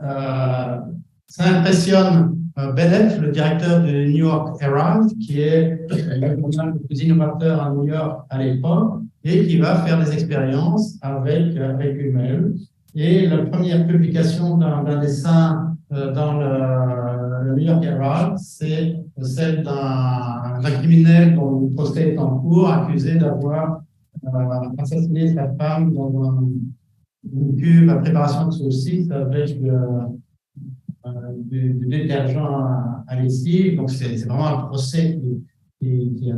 ça impressionne Bennett, le directeur du New York Herald, qui est le journal le plus innovateur à New York à l'époque, et qui va faire des expériences avec Hummel. Et la première publication d'un dessin dans le New York Herald, c'est celle d'un criminel dont le procès est en cours, accusé d'avoir assassiné sa femme dans une cuve à préparation de saucisses avec du détergent à lessive. Donc, c'est vraiment un procès qui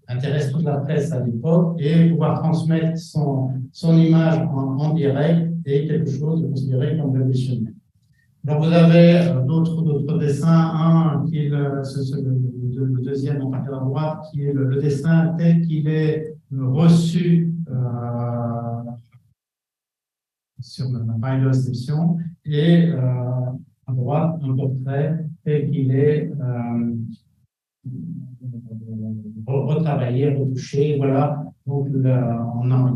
intéresse toute la presse à l'époque, et pouvoir transmettre son image en direct est quelque chose de considéré comme révolutionnaire. Donc, vous avez d'autres dessins. Un qui est le deuxième en partie à droite, qui est le dessin tel qu'il est reçu sur la page de réception, et à droite, un portrait tel qu'il est retravaillé, retouché. Voilà. Donc, il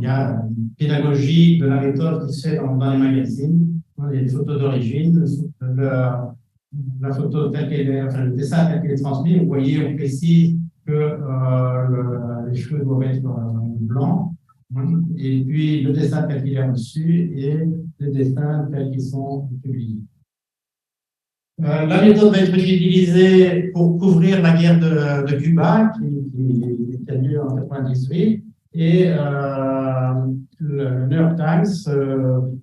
y a une pédagogie de la méthode qui se fait dans les magazines. Il y a des photos d'origine, la photo telle qu'elle est, enfin, le dessin tel qu'il est transmis. Vous voyez, on précise que les cheveux doivent être blancs. Et puis le dessin tel qu'il est reçu et les dessins tels qu'ils sont publiés. La méthode va être utilisée pour couvrir la guerre de Cuba qui a lieu en 1998, et le New York Times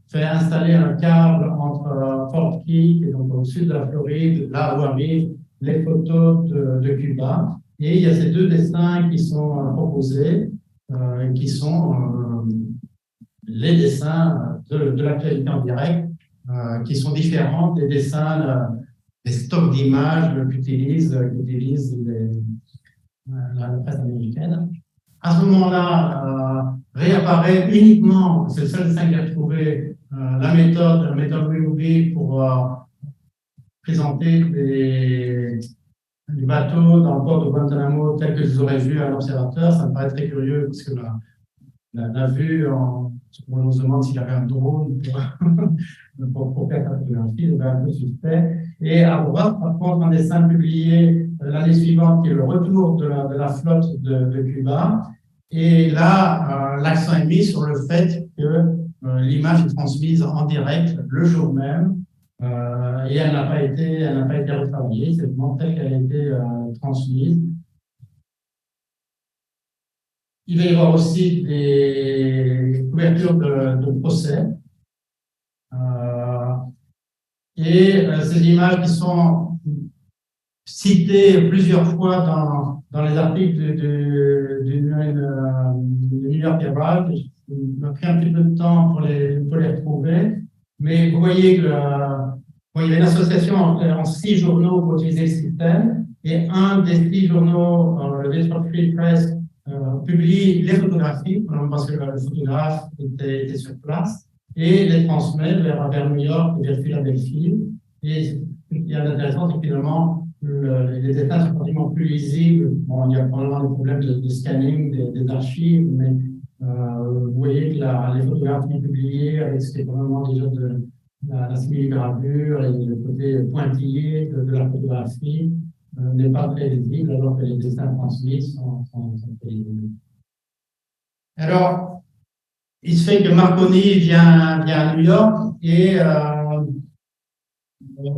fait installer un câble entre Fort Key, et donc au sud de la Floride, là où arrivent les photos de Cuba, et il y a ces deux dessins qui sont proposés, qui sont les dessins de l'actualité en direct, qui sont différents des dessins des stocks d'images qu'utilise la presse américaine. À ce moment-là, réapparaît uniquement, c'est le seul dessin qu'il a trouvé, la méthode Willoughby pour présenter des bateaux dans le port de Guantanamo tel que je les aurais vus à l'observateur. Ça me paraît très curieux, parce que la vue, on se demande s'il avait un drone pour faire sa photographie, c'est un peu suspect. Et à droite, par contre, un dessin publié l'année suivante, qui est le retour de la flotte de Cuba. Et là, l'accent est mis sur le fait que l'image est transmise en direct le jour même, et elle n'a pas été retravaillée, c'est vraiment telle qu'elle a été transmise. Il va y avoir aussi des couvertures de procès. Et ces images qui sont citées plusieurs fois dans les articles du New York Herald. Il m'a pris un petit peu de temps pour les retrouver. Mais vous voyez qu'il y a une association en 6 journaux pour utiliser le système. Et un des 6 journaux, le Detroit Free Press, publie les photographies, parce que le photographe était sur place, et les transmet vers New York et vers Philadelphie. Et ce qui est intéressant, c'est que finalement, les dessins sont pratiquement plus lisibles. Bon, il y a probablement des problèmes de scanning des archives, mais Vous voyez que les photographies publiées avec ce qui est vraiment déjà de la simili-gravure et le côté pointillé de la photographie n'est pas très visible, alors que les dessins transmis sont très visibles. Alors, il se fait que Marconi vient à New York et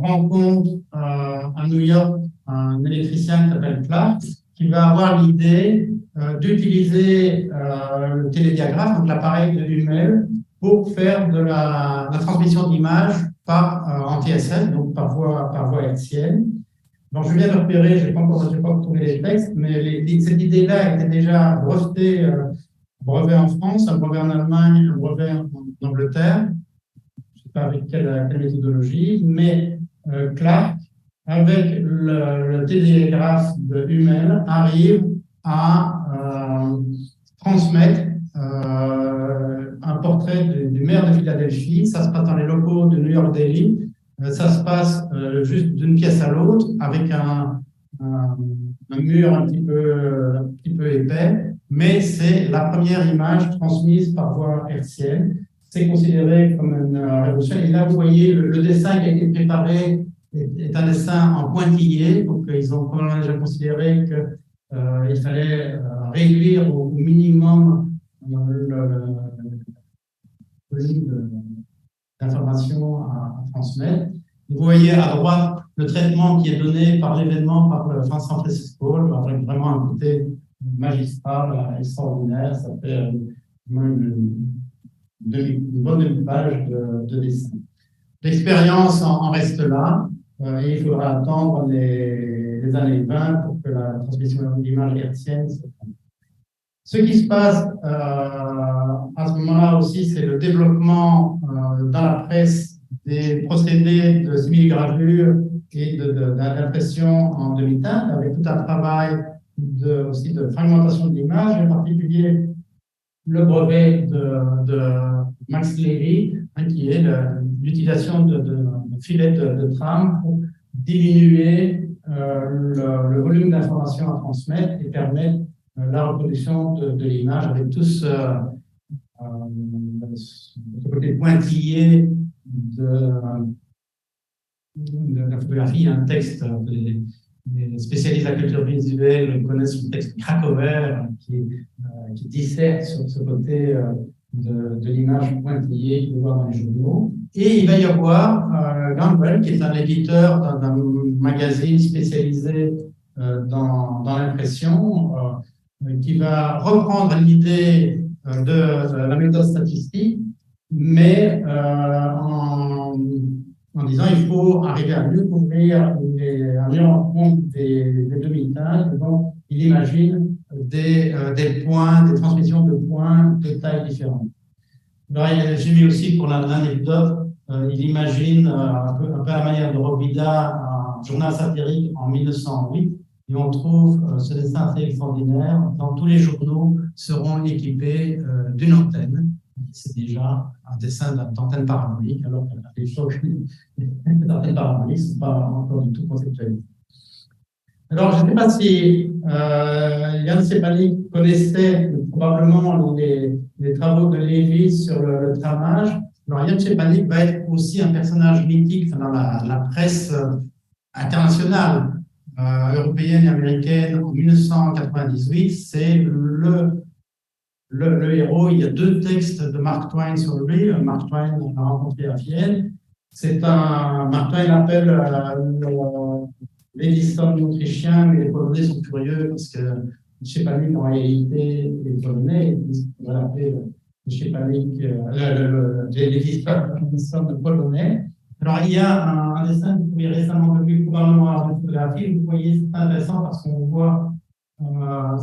rencontre à New York un électricien qui s'appelle Clark, qui va avoir l'idée d'utiliser le télédiagramme, donc l'appareil de Hummel, pour faire de la transmission d'images en TSL, donc par voie hertzienne. Donc, je viens de repérer, je n'ai pas retrouvé les textes, mais cette idée-là était déjà brevetée, brevet en France, un brevet en Allemagne, un brevet en Angleterre. Je ne sais pas avec quelle méthodologie, mais Clark, avec le télégraphe de Hummel, arrive à transmettre un portrait du maire de Philadelphie. Ça se passe dans les locaux de New York Daily. Ça se passe juste d'une pièce à l'autre avec un mur un petit peu épais, mais c'est la première image transmise par voie hertzienne. C'est considéré comme une révolution. Et là, vous voyez, le dessin qui a été préparé est un dessin en pointillé. Donc, ils ont probablement déjà considéré qu'il fallait réduire au minimum le volume d'informations à transmettre. Vous voyez à droite le traitement qui est donné par l'événement par Vincent Francisco, avec vraiment un côté magistral, extraordinaire. Ça fait une bonne demi-page de dessin. L'expérience en reste là, et il faudra attendre les années 20 pour que la transmission d'image hertzienne se fasse. Ce qui se passe à ce moment-là aussi, c'est le développement dans la presse des procédés de simili-gravure et d'impression en demi-teinte, avec tout un travail aussi de fragmentation de l'image, en particulier le brevet de Max Levy, qui est l'utilisation de filets de trame pour diminuer le volume d'informations à transmettre et permettre la reproduction de l'image avec tout ce côté pointillé de la photographie. Un texte, les spécialistes de la culture visuelle connaissent le texte Krakower qui disserte sur ce côté de l'image pointillée qu'on voit dans les journaux. Et il va y avoir Gamble, qui est un éditeur d'un magazine spécialisé dans l'impression, qui va reprendre l'idée de la méthode statistique, mais en disant il faut arriver à mieux couvrir un meilleur compte des demi-teintes. Donc, il imagine des points, des transmissions de points de taille différentes. J'ai mis aussi pour l'anecdote, il imagine un peu à la manière de Robida, un journal satirique en 1908, et on trouve ce dessin assez extraordinaire. Dans tous les journaux seront équipés d'une antenne. C'est déjà un dessin d'antenne parabolique, alors que les antennes paraboliques ne sont pas encore du tout conceptualisées. Alors, je ne sais pas si Jan Štěpánek connaissait probablement les travaux de Lévy sur le tramage. Alors, Jan Štěpánek va être aussi un personnage mythique dans la presse internationale, européenne et américaine en 1998. C'est le héros. Il y a 2 textes de Mark Twain sur lui. Mark Twain l'a rencontré à Vienne. Mark Twain l'appelle l'Edison autrichien, mais les Polonais sont curieux parce que Štěpánek en réalité est polonais. On va l'appeler l'Edison polonais. Alors, il y a un dessin que vous pouvez récemment vu probablement à la photographie. Vous voyez, c'est intéressant parce qu'on voit,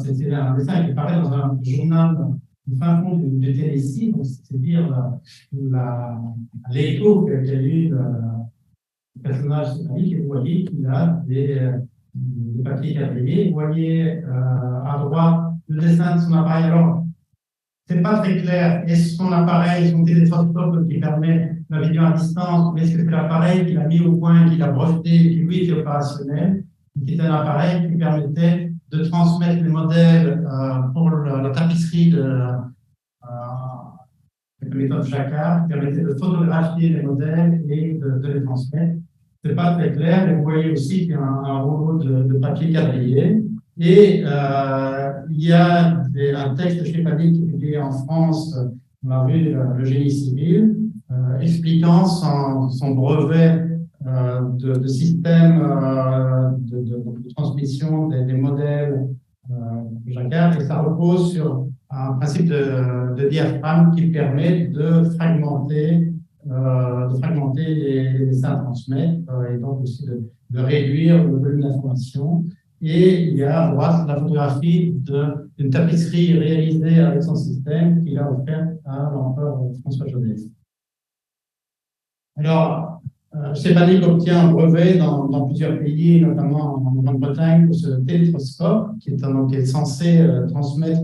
c'est un dessin qui apparaît dans un journal du fin fond de Tennessee, donc c'est-à-dire l'écho qu'a eu le personnage Štěpánek, et vous voyez qu'il a des papiers quadrillés. Vous voyez à droite le dessin de son appareil. Alors, ce n'est pas très clair. Est-ce son appareil, son téléscope qui permet la vision à distance, mais est-ce que c'est l'appareil qu'il a mis au point, qu'il a breveté, qui lui était opérationnel, qui était un appareil qui permettait de transmettre les modèles pour la tapisserie la méthode Jacquard, qui permettait de photographier les modèles et de les transmettre. Ce n'est pas très clair, mais vous voyez aussi qu'il y a un rouleau de papier quadrillé. Et il y a un texte chez Panic qui est publié en France, dans la revue Le Génie civil, expliquant son brevet de système de transmission des modèles Jacquard, et ça repose sur un principe de diaphragme qui permet de fragmenter les dessins à transmettre et donc aussi de réduire le volume d'information. Et il y a à droite la photographie d'une tapisserie réalisée avec son système qu'il a offert à l'empereur François Joseph. Alors, Stepanik obtient un brevet dans plusieurs pays, notamment en Grande-Bretagne, pour ce télétroscope qui est censé transmettre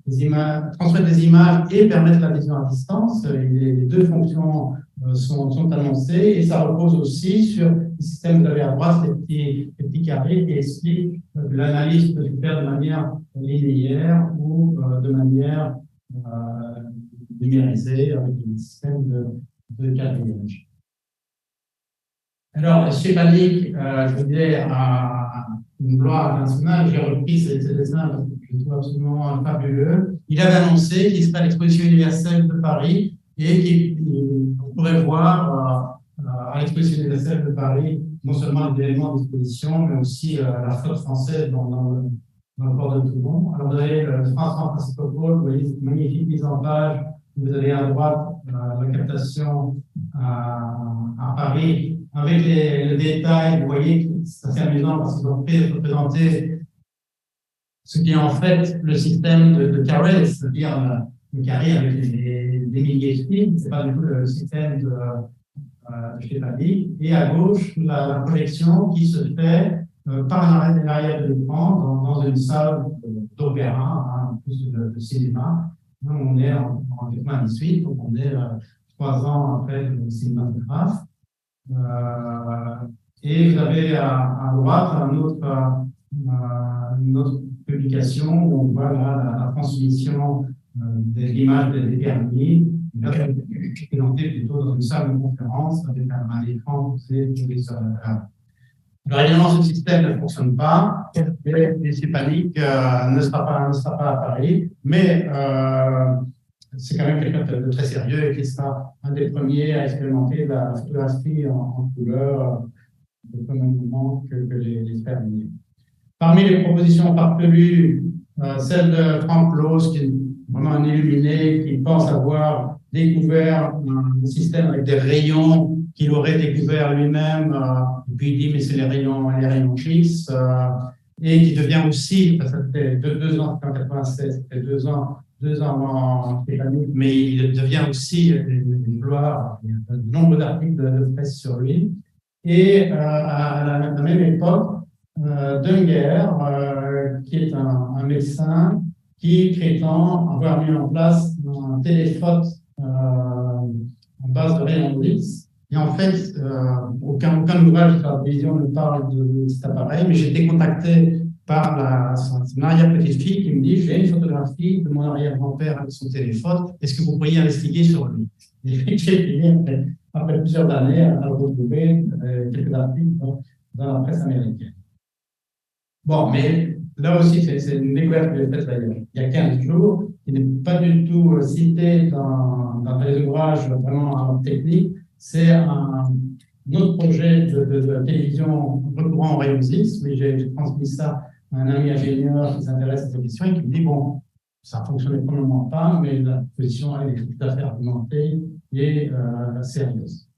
des images et permettre la vision à distance. Les deux fonctions sont annoncées, et ça repose aussi sur le système, vous avez à droite les petits carrés qui expliquent que l'analyse peut se faire de manière linéaire ou de manière numérisée avec un système de quadrillage. Alors, chez Panic, je vous disais, à une gloire internationale, j'ai repris ces dessins parce que je les trouve absolument fabuleux. Il avait annoncé qu'il serait à l'exposition universelle de Paris et qu'on pourrait voir à l'exposition universelle de Paris non seulement les éléments d'exposition, mais aussi la flotte française dans le port de Toulon. Alors, vous avez le Trans Pacific, vous voyez cette magnifique mise en page. Vous avez à droite la captation à Paris, avec le détail. Vous voyez que c'est assez amusant parce qu'ils ont fait représenter ce qui est en fait le système de Carrel, c'est-à-dire le carré avec des milliers de fils. Ce n'est pas du tout le système de chez Panic. Et à gauche, la projection qui se fait par l'arrière de l'écran dans une salle d'opéra, plus de cinéma. Nous, on est en 98, donc on est 3 ans après le cinématographe. Et vous avez à droite une autre publication où on voit la transmission de l'image des permis. Là, c'est présenté plutôt dans une salle de conférence avec un écran posé sur la. Alors, évidemment, ce système ne fonctionne pas, et c'est Panic ne sera pas à Paris, mais c'est quand même quelqu'un de très sérieux et qui sera un des premiers à expérimenter la photographie en couleur au même moment que les frères Lumière. Parmi les propositions farfelues, celle de Frank Close, qui est vraiment un illuminé, qui pense avoir découvert un système avec des rayons qu'il aurait découvert lui-même, et puis il dit mais c'est les rayons X, et qui devient aussi, ça fait 2 ans, en 96, c'était 2 ans en Britannique, mais il devient aussi une gloire. Il y a de nombreux articles de presse sur lui. Et à la même époque, Dunger, qui est un médecin qui prétend avoir mis en place un téléphote en base de rayons X. Et en fait, aucun ouvrage de la télévision ne parle de cet appareil, mais j'ai été contacté par son arrière-petite-fille qui me dit « J'ai une photographie de mon arrière-grand-père avec son téléphone, est-ce que vous pourriez investiguer sur lui ?» Et j'ai fini, après plusieurs années, à retrouver quelques articles dans la presse américaine. Bon, mais là aussi, c'est une découverte que j'ai faite il y a 15 jours, qui n'est pas du tout citée dans les ouvrages vraiment techniques. C'est un autre projet de télévision recourant aux rayons X, mais j'ai transmis ça à un ami ingénieur qui s'intéresse à cette question et qui me dit bon, ça ne fonctionnait probablement pas, mais la position elle est tout à fait argumentée et sérieuse.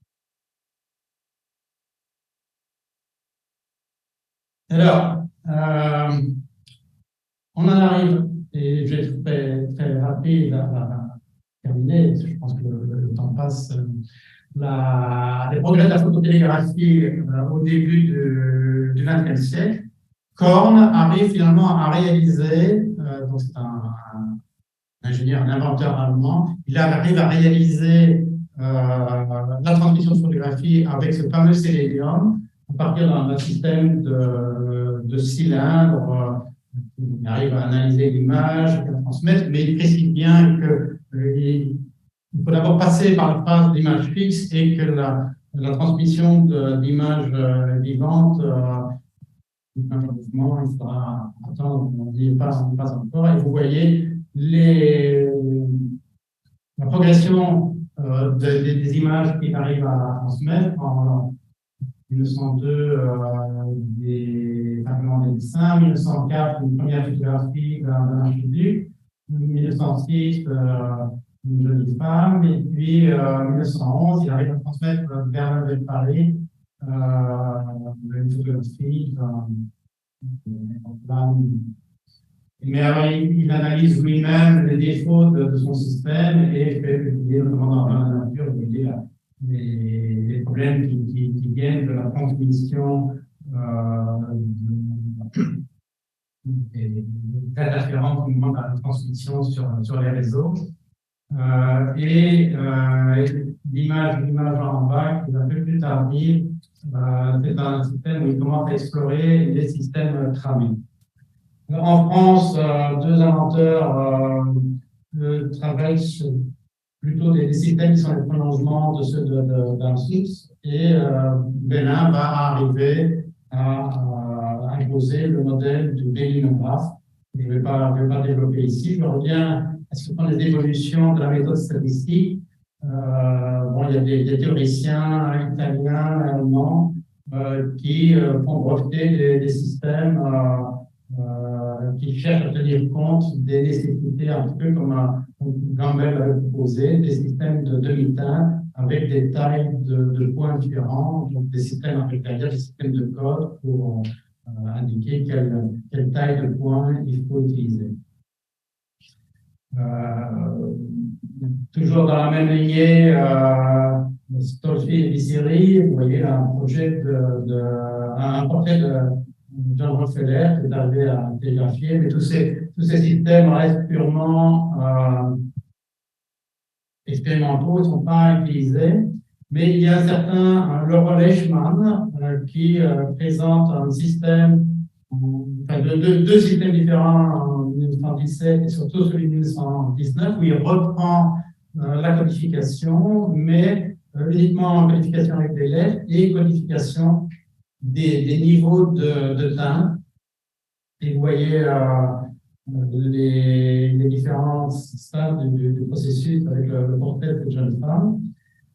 Alors, on en arrive, et je vais être très rapide à terminer, je pense que le temps passe. Les progrès de la phototélégraphie au début du XXe siècle, Korn arrive finalement à réaliser, donc c'est un ingénieur, un inventeur allemand, il arrive à réaliser la transmission de photographie avec ce fameux sélénium à partir d'un système de cylindres. Il arrive à analyser l'image, à la transmettre, mais il précise bien que il faut d'abord passer par la phase d'image fixe et que la transmission d'images vivantes, un mouvement, il faudra attendre, on dit pas encore. Et vous voyez la progression des images qui arrivent à transmettre en 1902, simplement des dessins, 1904, une première photographie d'un individu, 1906, une jolie femme, et puis 1911, il arrive à transmettre vers le Paris une photographie mais alors, il analyse lui-même les défauts de son système et fait publier, notamment dans la nature, vous voyez les problèmes qui viennent de la transmission des interférences qui manquent à la transmission sur les réseaux. L'image en bas, qui est un peu plus tardive, c'est un système où il commence à explorer les systèmes tramés. En France, deux inventeurs travaillent plutôt des systèmes qui sont les prolongements de ceux d'un source, et Belin va arriver à imposer le modèle du bélinographe. Je ne vais pas développer ici. Je reviens à ce que sont les évolutions de la méthode statistique. Il y a des théoriciens italiens, allemands, qui font breveter des systèmes qui cherchent à tenir compte des nécessités, un peu comme Campbell avait proposé, des systèmes de demi-teinte avec des tailles de points différents, donc des systèmes intermédiaires, des systèmes de code pour indiquer quelle taille de points il faut utiliser. Toujours dans la même lignée, Stolfi et Vissiri, vous voyez un portrait de John Rockefeller qui est arrivé à télégraphier, mais tous ces systèmes restent purement expérimentaux, ils ne sont pas utilisés. Mais il y a un certain Laurent Leishman qui présente un système, deux systèmes différents en 1917 et surtout celui de 1919, où il reprend la codification, mais uniquement codification avec des lettres et codification des niveaux de teinte. Et vous voyez les différents stades du processus avec le portrait de jeune femme.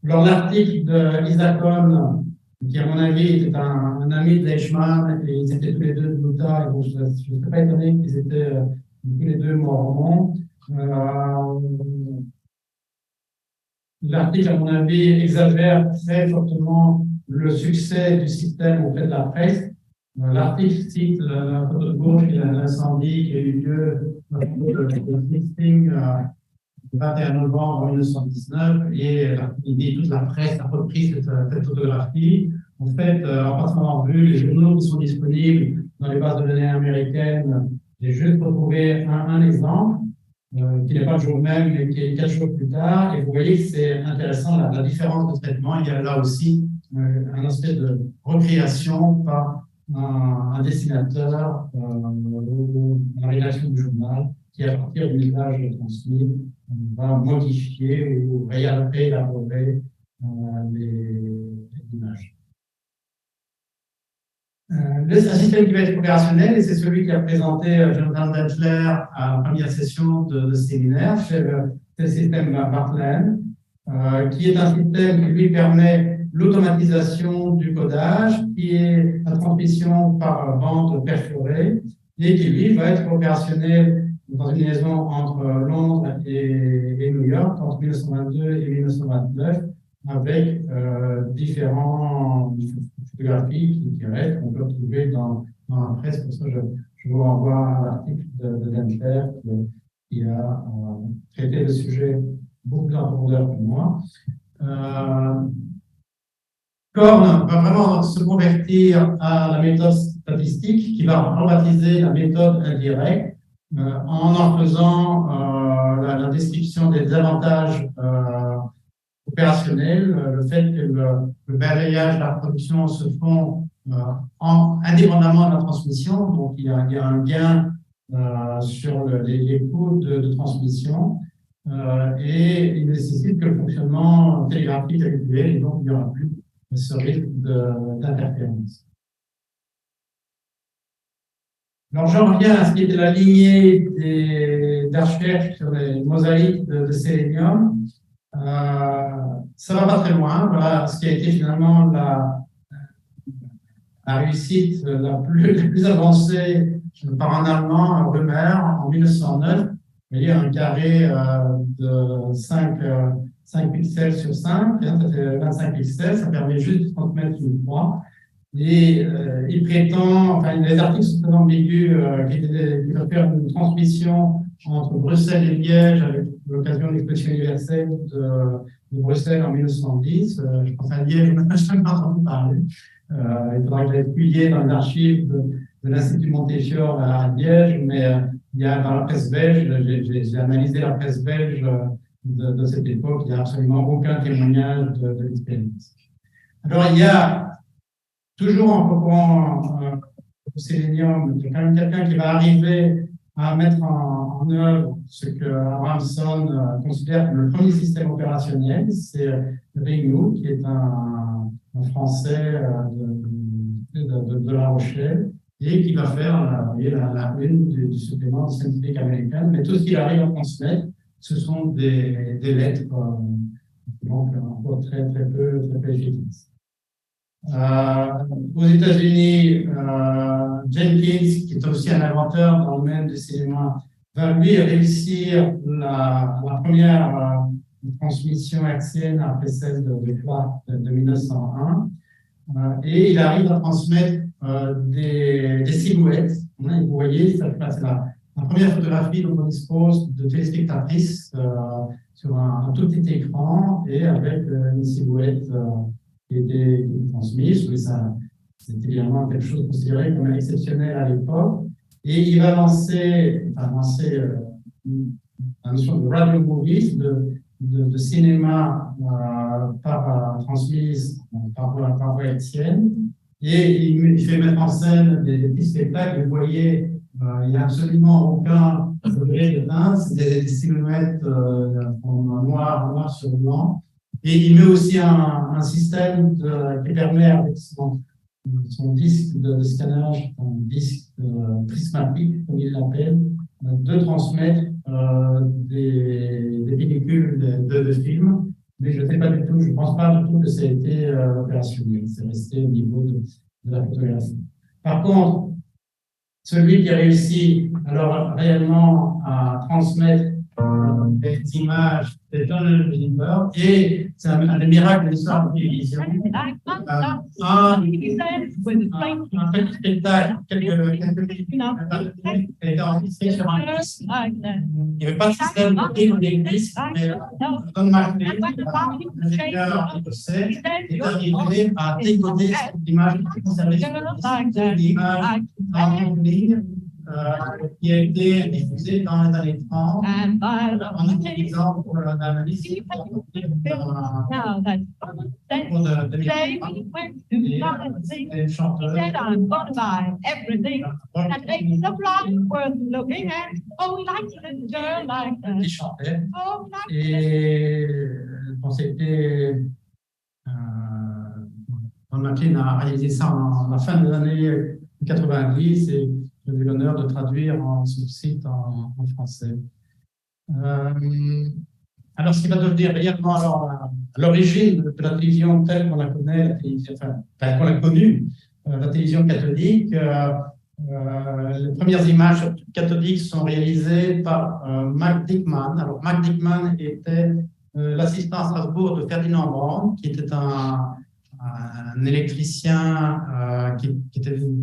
Alors, l'article d'Isakon, qui à mon avis était un ami de Leishman, et ils étaient tous les deux de Bouddha, et donc je ne suis pas étonné qu'ils étaient tous les deux mormons. L'article, à mon avis, exagère très fortement le succès du système auprès de la presse. L'article cite la photo de gauche et l'incendie qui a eu lieu le listing le 21 novembre 1919, et il dit toute la presse a repris cette photographie. En fait, en passant en vue, les journaux qui sont disponibles dans les bases de données américaines, j'ai juste retrouvé un exemple, qui n'est pas le jour même, mais qui est 4 jours plus tard. Et vous voyez que c'est intéressant, la différence de traitement. Il y a là aussi un aspect de recréation par un dessinateur dans la rédaction du journal, qui, à partir du message transmis, va modifier ou réélaborer les images. Un système qui va être opérationnel, et c'est celui qui a présenté Jonathan Dentler à la première session de séminaire, c'est le système Bartlen, qui est un système qui lui permet l'automatisation du codage, qui est la transmission par bande perforée, et qui lui va être opérationnel dans une liaison entre Londres et New York entre 1922 et 1929, avec différentes photographies qui restent, qu'on peut retrouver dans la presse. Pour ça, je vous renvoie à l'article de Dentler qui a traité le sujet beaucoup plus en profondeur que moi. Korn va vraiment se convertir à la méthode statistique, qui va rebaptiser la méthode indirecte, en faisant la description des avantages opérationnels, le fait que le balayage de la production se font indépendamment de la transmission, donc il y a un gain sur les coûts de transmission. et il nécessite que le fonctionnement télégraphique est régulier, et donc il n'y aura plus ce risque d'interférence. Alors, je reviens à ce qui était la lignée des recherches sur les mosaïques de sélénium. Ça va pas très loin. Voilà ce qui a été finalement la réussite la plus avancée par un Allemand, Römer, en 1909. Il y a un carré de 5 pixels sur 5, hein, ça fait 25 pixels, ça permet juste de transmettre une croix. Et il prétend, enfin, les articles sont très ambigus, qu'il va faire une transmission entre Bruxelles et Liège avec l'occasion de l'exposition universelle de Bruxelles en 1910. Je pense à Liège, je n'ai jamais entendu parler. Il faudra que j'aille fouiller dans les archives de l'Institut Montefiore à Liège, mais il y a dans la presse belge, j'ai analysé la presse belge de cette époque, il n'y a absolument aucun témoignage de l'expérience. Alors, il y a toujours en courant au sélénium, il y a quand même quelqu'un qui va arriver à mettre en œuvre ce que Abramson considère comme le premier système opérationnel, c'est Rigou, qui est un Français de La Rochelle, et qui va faire la une du supplément scientifique américain. Mais tout ce qu'il arrive à transmettre, ce sont des lettres, donc encore très peu efficaces. Aux États-Unis, Jenkins, qui est aussi un inventeur dans le domaine du cinéma, va lui réussir la première transmission hertzienne après celle de Clark de 1901. Et il arrive à transmettre des silhouettes. Vous voyez, c'est la première photographie dont on dispose de téléspectatrices sur un tout petit écran et avec une silhouette qui était transmise. C'était évidemment quelque chose considéré comme exceptionnel à l'époque. Et il va lancer la notion de radio movies, de cinéma transmise par voie hertzienne. Et il fait mettre en scène des petits spectacles. Vous voyez, il n'y a absolument aucun degré de teinte. C'est des silhouettes en noir sur blanc. Et il met aussi un système qui permet, avec son disque de scannage, un disque prismatique, comme il l'appelle, de transmettre des pellicules de films. Mais je ne sais pas du tout, je ne pense pas du tout que ça a été opérationnel. C'est resté au niveau de la photographie. Par contre, celui qui a réussi alors réellement à transmettre des images des Donald Greenberg, et c'est un des miracles de l'histoire de la télévision. Un petit spectacle, quelques minutes, a été enregistré sur un disque. Il n'y avait pas de système de prise des disques, mais Don Marley, l'ingénieur écossais, est arrivé à décoder cette image qui conservée sur le disque, l'image en ligne, qui a été diffusée dans les années 30 en utilisant pour l'analyse des chanteurs. Qui chantaient. Et bon, c'était Martin a réalisé ça à la fin des années 90 et j'ai eu l'honneur de traduire son site en français. Alors, ce qui va devenir réellement à l'origine de la télévision telle qu'on la connaît, qu'on l'a connue, la télévision catholique, les premières images cathodiques sont réalisées par Mac Dickman. Alors, Mac Dickman était l'assistant à Strasbourg de Ferdinand Braun, qui était un électricien qui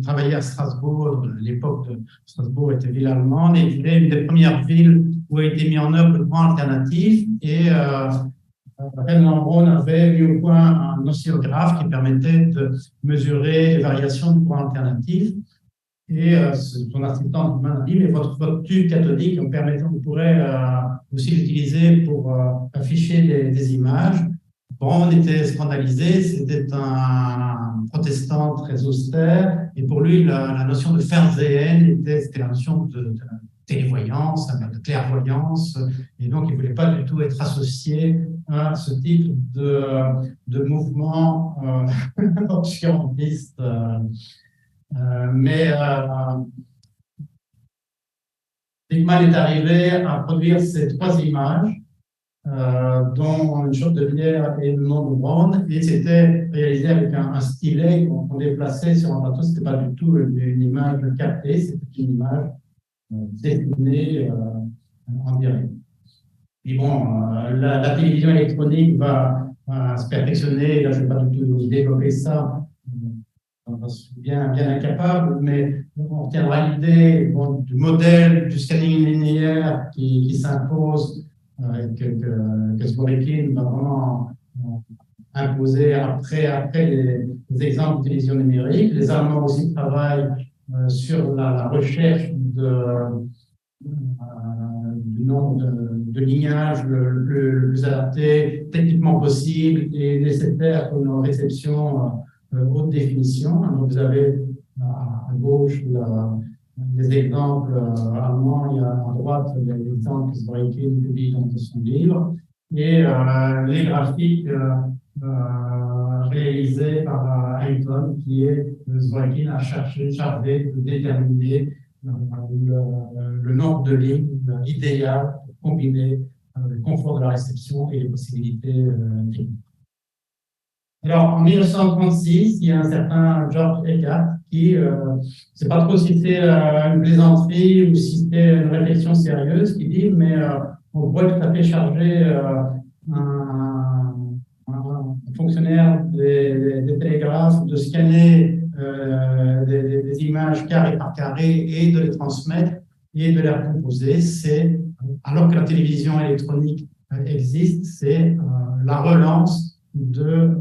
travaillait à Strasbourg. L'époque de Strasbourg était ville allemande et c'était une des premières villes où a été mis en œuvre le courant alternatif. Et Ferdinand Braun avait mis au point un oscillographe qui permettait de mesurer les variations du courant alternatif. Et son assistant m'a dit, mais votre tube cathodique, vous pourrez aussi l'utiliser pour afficher des images. Braun était scandalisé, c'était un protestant très austère, et pour lui, la notion de Fernsehen c'était la notion télévoyance, de clairvoyance, et donc il ne voulait pas du tout être associé à ce type de mouvement obscurantiste. Mais Dickman est arrivé à produire ces 3 images, dont une chaude de bière et le nom de Brown, et c'était réalisé avec un stylet qu'on déplaçait sur un plateau. Ce n'était pas du tout une image captée, c'était une image dessinée en direct. Et bon, la télévision électronique va se perfectionner. Là, je ne vais pas du tout développer ça. On est bien incapable, mais on retiendra l'idée du modèle du scanning linéaire qui s'impose, que Zworykin va vraiment imposer après les exemples de télévision numérique. Les Allemands aussi travaillent sur la recherche du nombre de lignages le plus adapté techniquement possible et nécessaire pour une réception haute définition. Donc, vous avez à gauche les exemples allemands, il y a à droite les exemples que Zworykin publie dans son livre, et les graphiques réalisés par Hamilton, qui est Zworykin a chargé de déterminer le nombre de lignes idéal pour combiner le confort de la réception et les possibilités techniques. Alors, en 1936, il y a un certain George Eckart qui, je ne sais pas trop si c'est une plaisanterie ou si c'est une réflexion sérieuse, qui dit, mais on pourrait tout à fait charger un fonctionnaire des télégraphes de scanner des images carré par carré et de les transmettre et de les recomposer. C'est, alors que la télévision électronique existe, c'est la relance de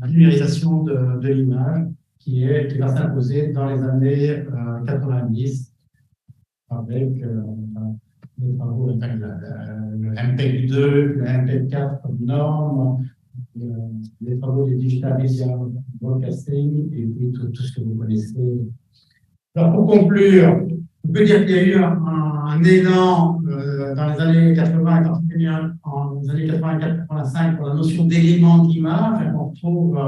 la numérisation de l'image qui va s'imposer dans les années 90 avec les travaux, le MPEG-2, le MPEG-4 comme norme, les travaux du Digital Media Broadcasting et puis tout ce que vous connaissez. Alors, pour conclure, on peut dire qu'il y a eu un élan dans les années 80, en particulier dans les années 84-85 pour la notion d'élément d'image. On retrouve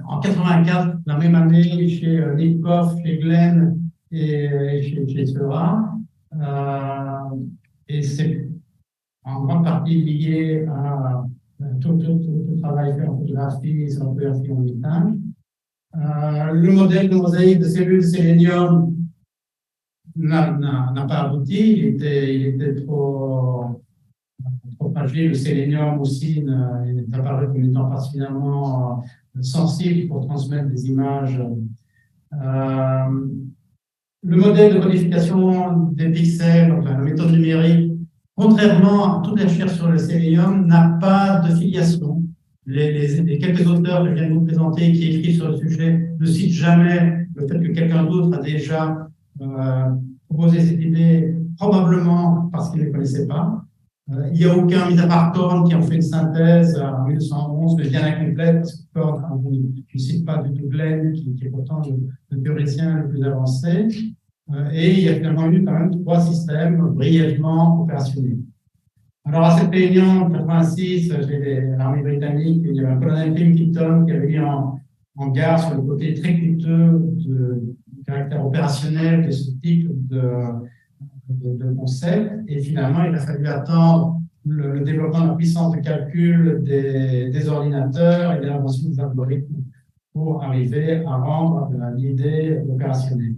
en 84, la même année, chez Nipkow, chez Glenn et chez Seurat. Et c'est en grande partie lié à tout le travail fait en photographie et sur la photographie en image. Le modèle de mosaïque de cellules sélénium n'a pas abouti, il était trop fragile. Le sélénium aussi est apparu comme étant particulièrement sensible pour transmettre des images. Le modèle de codification des pixels, donc la méthode numérique, contrairement à toute la recherche sur le sélénium, n'a pas de filiation. Les quelques auteurs que je viens de vous présenter qui écrivent sur le sujet ne citent jamais le fait que quelqu'un d'autre a déjà proposé cette idée, probablement parce qu'il ne les connaissait pas. Il n'y a aucun, mis à part Thorne, qui en fait une synthèse en 1911, mais bien incomplète, parce que Thorne, je ne cite pas du tout Glenn, qui est pourtant le théoricien le plus avancé. Et il y a finalement eu quand même 3 systèmes brièvement opérationnels. Alors, à cette réunion en 86, j'ai l'armée britannique, il y avait un colonel Pilkington qui avait mis en garde sur le côté très coûteux du caractère opérationnel de ce type de concept. Et finalement, il a fallu attendre le développement de la puissance de calcul des ordinateurs et l'invention des algorithmes pour arriver à rendre l'idée opérationnelle.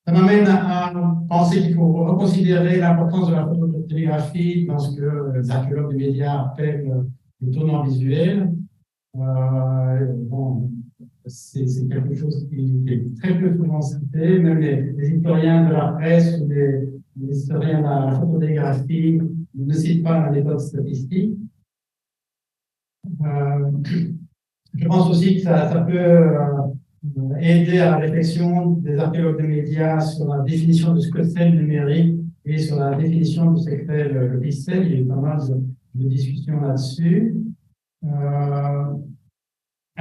Ça m'amène à penser qu'il faut reconsidérer l'importance de la phototélégraphie dans ce que les archéologues des médias appellent le tournant visuel. Bon, c'est quelque chose qui est très peu souvent cité, même les historiens de la presse ou les historiens de la phototélégraphie ne citent pas la méthode statistique. Je pense aussi que ça peut aider à la réflexion des archéologues des médias sur la définition de ce que c'est le numérique et sur la définition de ce que c'est le pixel. Il y a eu pas mal de discussions là-dessus.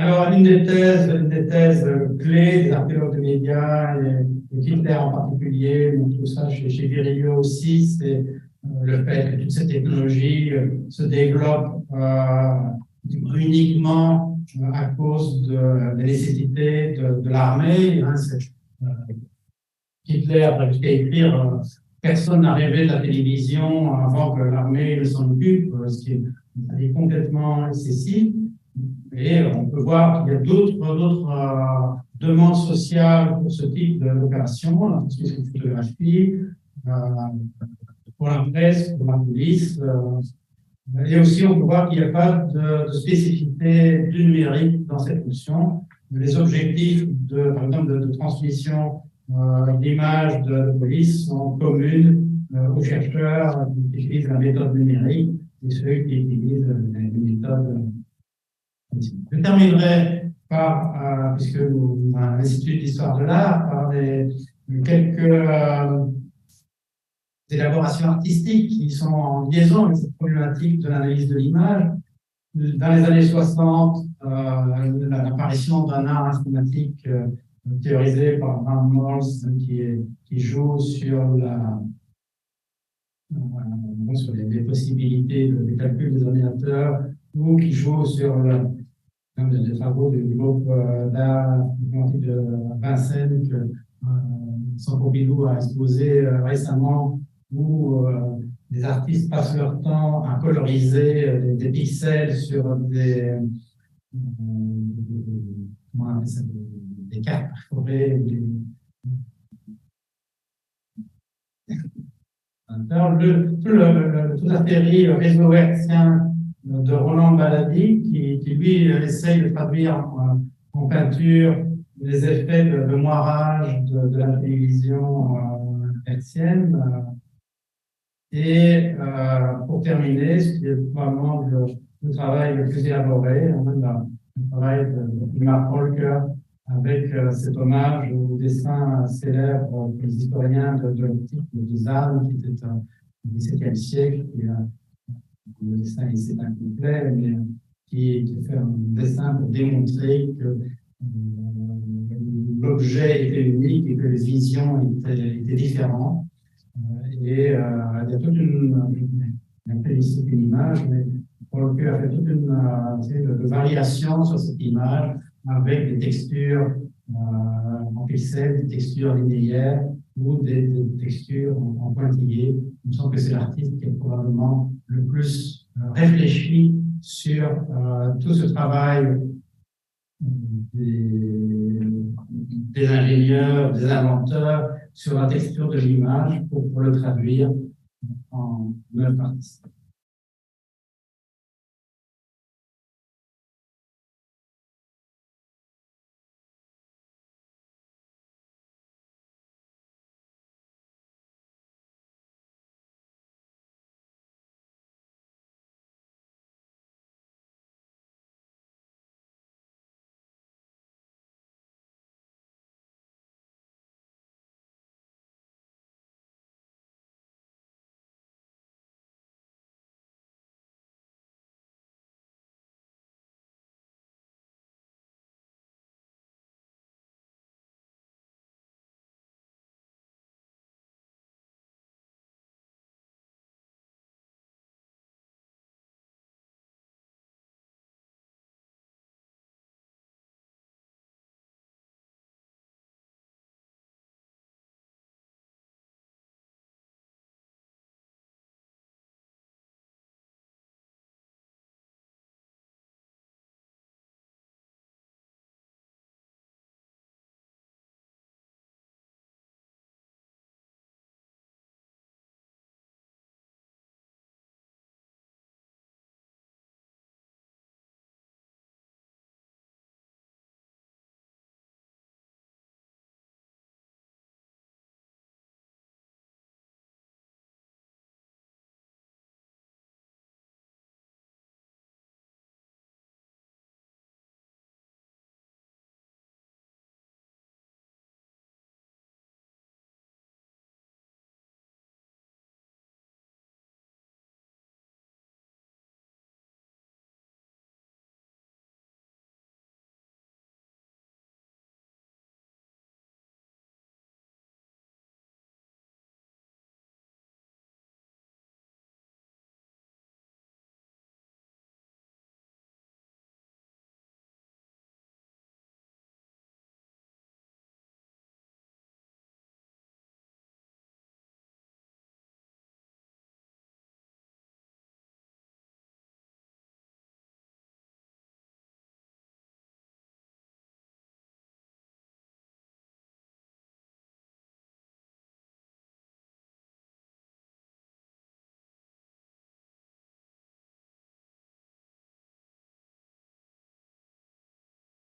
Alors, une des thèses clés des archéologues de médias, et Hitler en particulier, mais tout ça chez Virilio aussi, c'est le fait que toutes ces technologies se développent uniquement à cause de la nécessité de l'armée. Hein, Hitler a jusqu'à écrire personne n'a rêvé de la télévision avant que l'armée ne s'en occupe, ce qui est complètement excessif. Et on peut voir qu'il y a d'autres demandes sociales pour ce type d'opération, la transmission de photographie, euh, pour la presse, pour la police. Et aussi, on peut voir qu'il n'y a pas de spécificité du numérique dans cette fonction. Les objectifs, par exemple, de transmission d'images de police sont communes aux chercheurs qui utilisent la méthode numérique et ceux qui utilisent les méthodes. Je terminerai par, puisque nous avons un institut d'histoire de l'art, par quelques élaborations artistiques qui sont en liaison avec cette problématique de l'analyse de l'image. Dans les années 60, l'apparition d'un art informatique théorisé par Van Mols qui joue sur sur les possibilités de calcul des ordinateurs ou qui joue sur des travaux du groupe d'art informatique de Vincennes que San Pompidou a exposé récemment, où les artistes passent leur temps à coloriser des pixels sur des cartes perforées. Toute la série réseau hertzien de Roland Baladi, qui lui essaye de traduire en peinture les effets de moirage de la télévision hertzienne. Et pour terminer, ce qui est probablement le travail le plus élaboré, le travail de Mark Holker, avec cet hommage au dessin célèbre pour les historiens de l'optique de Zahn, qui était au XVIIe siècle. Le dessin ici est incomplet, mais qui fait un dessin pour démontrer que l'objet était unique et que les visions étaient différentes. Et il y a toute une image, mais Holker a fait toute une série de variations sur cette image avec des textures en pixels, des textures linéaires ou des textures en pointillés. Il me semble que c'est l'artiste qui a probablement le plus réfléchi sur tout ce travail des ingénieurs, des inventeurs sur la texture de l'image pour le traduire en œuvre artistique.